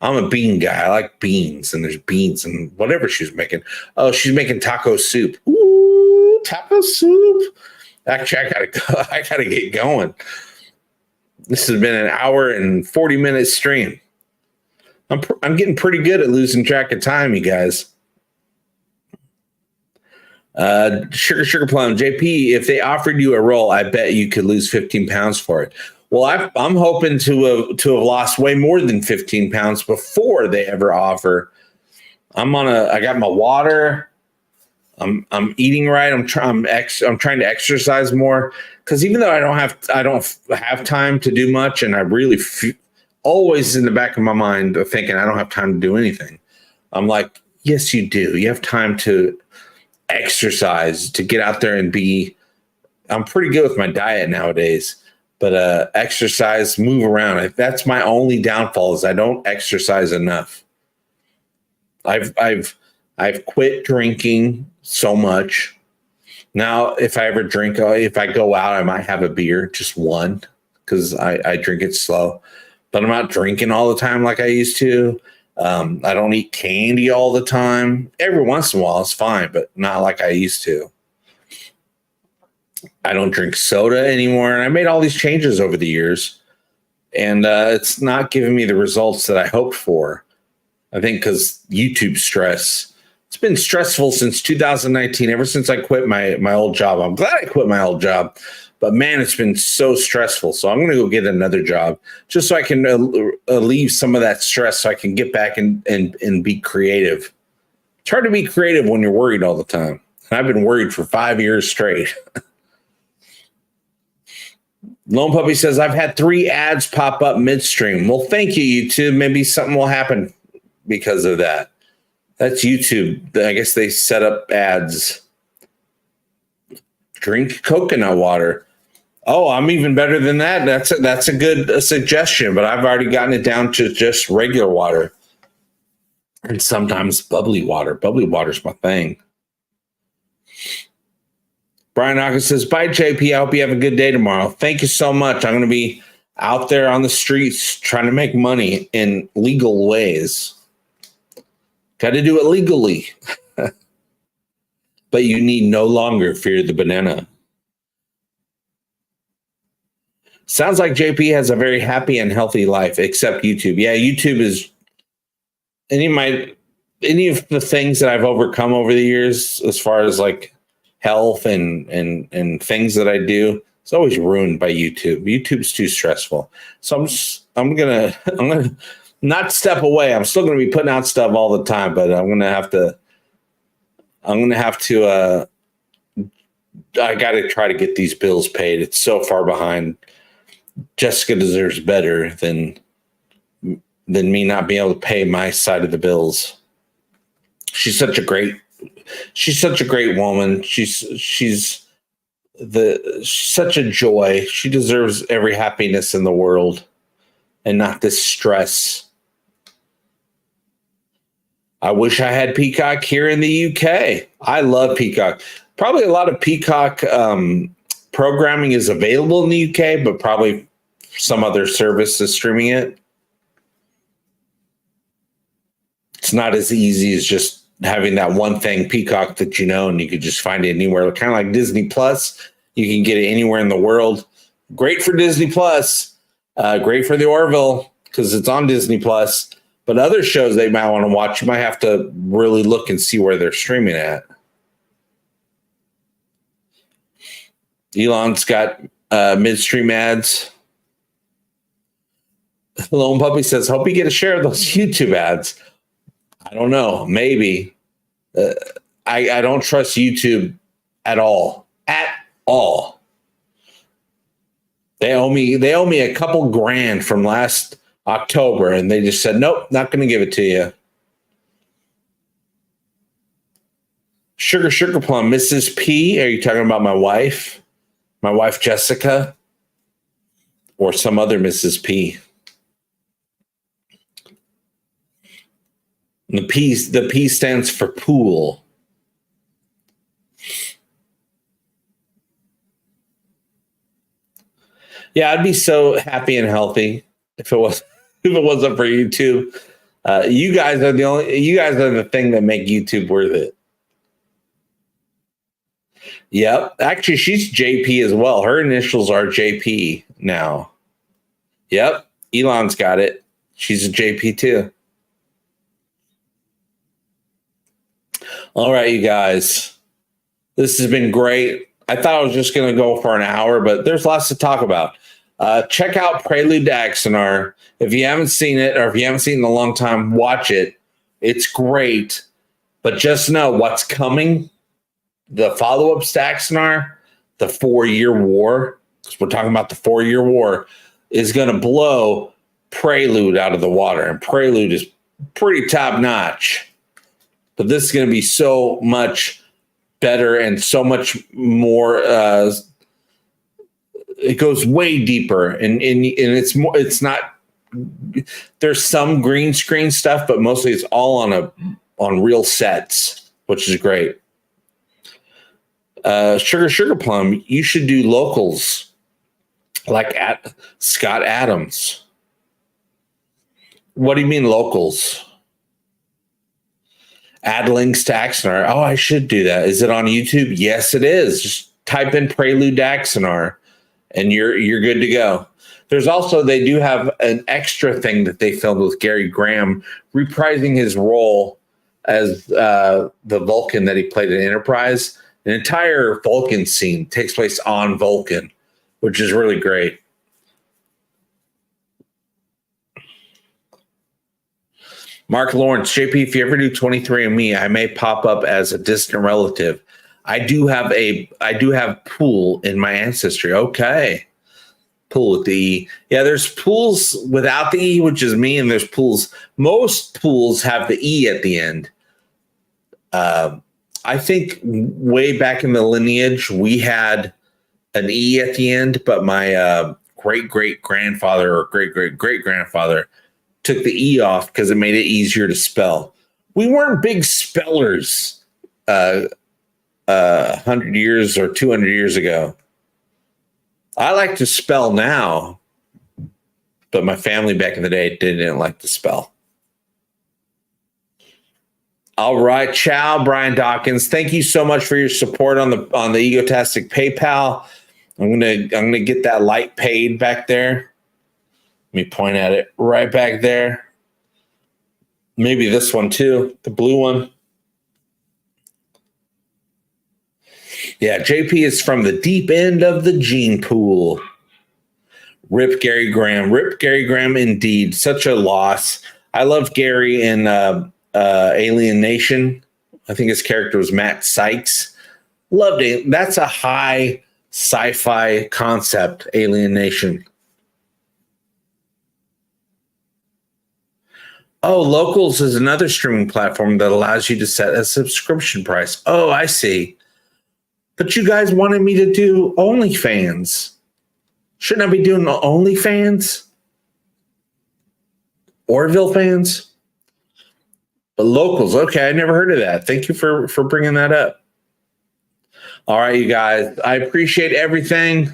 I'm a bean guy. I like beans, and there's beans and whatever she's making. Oh, she's making taco soup. Ooh, taco soup. Actually, I gotta get going. This has been an hour and 40-minute stream. I'm getting pretty good at losing track of time, you guys. Sugar Plum, JP, if they offered you a role, I bet you could lose 15 pounds for it. Well, I'm hoping to have lost way more than 15 pounds before they ever offer. I got my water. I'm eating right. I'm trying to exercise more because even though I don't have time to do much, and I really always in the back of my mind thinking I don't have time to do anything. I'm like, yes, you do. You have time to exercise, to get out there and be. I'm pretty good with my diet nowadays. But exercise, move around. That's my only downfall is I don't exercise enough. I've quit drinking so much. Now, if I ever drink, if I go out, I might have a beer, just one, because I drink it slow. But I'm not drinking all the time like I used to. I don't eat candy all the time. Every once in a while, it's fine, but not like I used to. I don't drink soda anymore. And I made all these changes over the years. And it's not giving me the results that I hoped for. I think because YouTube stress It's been stressful since 2019, ever since I quit my old job. I'm glad I quit my old job, but man, it's been so stressful. So I'm going to go get another job just so I can alleviate some of that stress, so I can get back and be creative. It's hard to be creative when you're worried all the time. And I've been worried for 5 years straight. Lone Puppy says, I've had 3 ads pop up midstream. Well, thank you, YouTube. Maybe something will happen because of that. That's YouTube. I guess they set up ads. Drink coconut water. Oh, I'm even better than that. That's a good suggestion, but I've already gotten it down to just regular water. And sometimes bubbly water. Bubbly water's my thing. Brian Hawkins says, bye, JP. I hope you have a good day tomorrow. Thank you so much. I'm going to be out there on the streets trying to make money in legal ways. Got to do it legally. But you need no longer fear the banana. Sounds like JP has a very happy and healthy life, except YouTube. Yeah, YouTube is any of the things that I've overcome over the years, as far as like health and things that I do, it's always ruined by YouTube. YouTube's too stressful. So I'm gonna not step away. I'm still gonna be putting out stuff all the time, but I'm gonna have to I gotta try to get these bills paid. It's so far behind. Jessica deserves better than me not being able to pay my side of the bills. She's such a great woman. She's such a joy. She deserves every happiness in the world and not this stress. I wish I had Peacock here in the UK. I love Peacock. Probably a lot of Peacock programming is available in the UK, but probably some other service is streaming it. It's not as easy as just having that one thing, Peacock, that you know, and you could just find it anywhere. Kind of like Disney Plus. You can get it anywhere in the world. Great for Disney Plus. Great for the Orville because it's on Disney Plus. But other shows they might want to watch, you might have to really look and see where they're streaming at. Elon's got midstream ads. Lone Puppy says, hope you get a share of those YouTube ads. I don't know. Maybe. I don't trust YouTube at all. At all. They owe me a couple grand from last October, and they just said, nope, not going to give it to you. Sugar Plum, Mrs. P. Are you talking about my wife? My wife, Jessica? Or some other Mrs. P? The P stands for pool. Yeah, I'd be so happy and healthy if it wasn't for YouTube. You guys are the thing that make YouTube worth it. Yep. Actually, she's JP as well. Her initials are JP now. Yep. Elon's got it. She's a JP too. All right, you guys. This has been great. I thought I was just going to go for an hour, but there's lots to talk about. Check out Prelude to AXANAR. If you haven't seen it, or if you haven't seen it in a long time, watch it. It's great. But just know what's coming. The follow-ups to AXANAR, the 4-year war, because we're talking about the 4-year war, is going to blow Prelude out of the water. And Prelude is pretty top-notch. But this is going to be so much better and so much more. It goes way deeper, and it's more. It's not. There's some green screen stuff, but mostly it's all on real sets, which is great. Sugar Plum, you should do locals like at Scott Adams. What do you mean locals? Add links to AXANAR. Oh, I should do that. Is it on YouTube? Yes, it is. Just type in Prelude to AXANAR, and you're good to go. There's also, they do have an extra thing that they filmed with Gary Graham, reprising his role as the Vulcan that he played in Enterprise. An entire Vulcan scene takes place on Vulcan, which is really great. Mark Lawrence, JP, if you ever do 23andMe, I may pop up as a distant relative. I do have pool in my ancestry. Okay. Pool with the E. Yeah, there's pools without the E, which is me, and there's pools. Most pools have the E at the end. I think way back in the lineage, we had an E at the end, but my great-great-grandfather or great-great-great-grandfather took the E off because it made it easier to spell. We weren't big spellers 100 years or 200 years ago. I like to spell now, but my family back in the day didn't like to spell. All right, ciao, Brian Dawkins. Thank you so much for your support on the Egotastic PayPal. I'm gonna get that light paid back there. Let me point at it right back there. Maybe this one too, the blue one. Yeah, JP is from the deep end of the gene pool. Rip Gary Graham. Rip Gary Graham indeed. Such a loss. I loved Gary in Alien Nation. I think his character was Matt Sykes. Loved it. That's a high sci-fi concept, Alien Nation. Oh, Locals is another streaming platform that allows you to set a subscription price. Oh, I see. But you guys wanted me to do OnlyFans. Shouldn't I be doing OnlyFans? Orville fans? But Locals, okay, I never heard of that. Thank you for bringing that up. All right, you guys, I appreciate everything.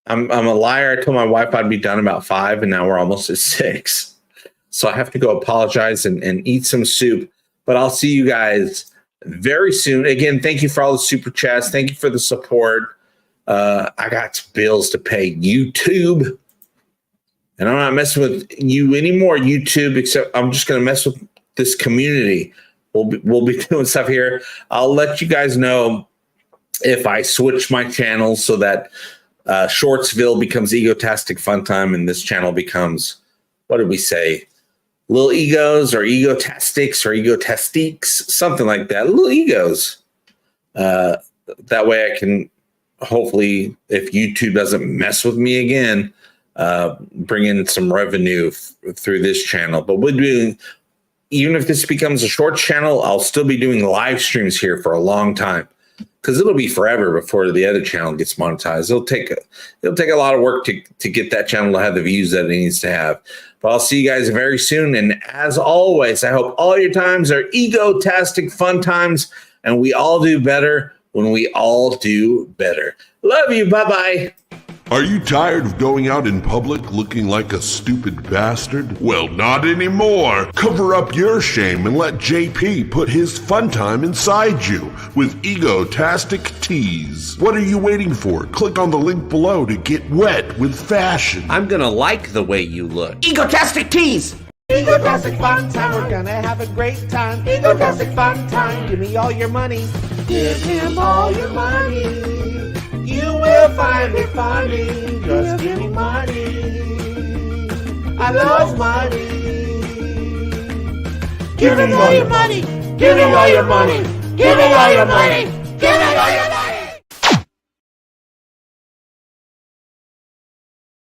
I'm a liar. I told my wife I'd be done about 5, and now we're almost at 6. So I have to go apologize and eat some soup. But I'll see you guys very soon. Again, thank you for all the super chats. Thank you for the support. I got some bills to pay. YouTube. And I'm not messing with you anymore, YouTube, except I'm just going to mess with this community. We'll be doing stuff here. I'll let you guys know if I switch my channel so that Shortsville becomes Egotastic Funtime and this channel becomes, what did we say? Little Egos or Egotastics or Egotastiques, something like that. Little Egos. That way I can hopefully, if YouTube doesn't mess with me again, bring in some revenue through this channel. But we're doing, even if this becomes a short channel, I'll still be doing live streams here for a long time because it'll be forever before the other channel gets monetized. It'll take a lot of work to get that channel to have the views that it needs to have. But I'll see you guys very soon. And as always, I hope all your times are egotastic fun times, and we all do better when we all do better. Love you. Bye-bye. Are you tired of going out in public looking like a stupid bastard? Well, not anymore. Cover up your shame and let JP put his fun time inside you with Egotastic Tees. What are you waiting for? Click on the link below to get wet with fashion. I'm gonna like the way you look. Egotastic Tees! Egotastic fun time, we're gonna have a great time. Egotastic fun time, give me all your money. Give him all your money. You will find it funny. Just give me money. I love money. Give me all your money. Give me all your money. Give me all your money. Give me all your money.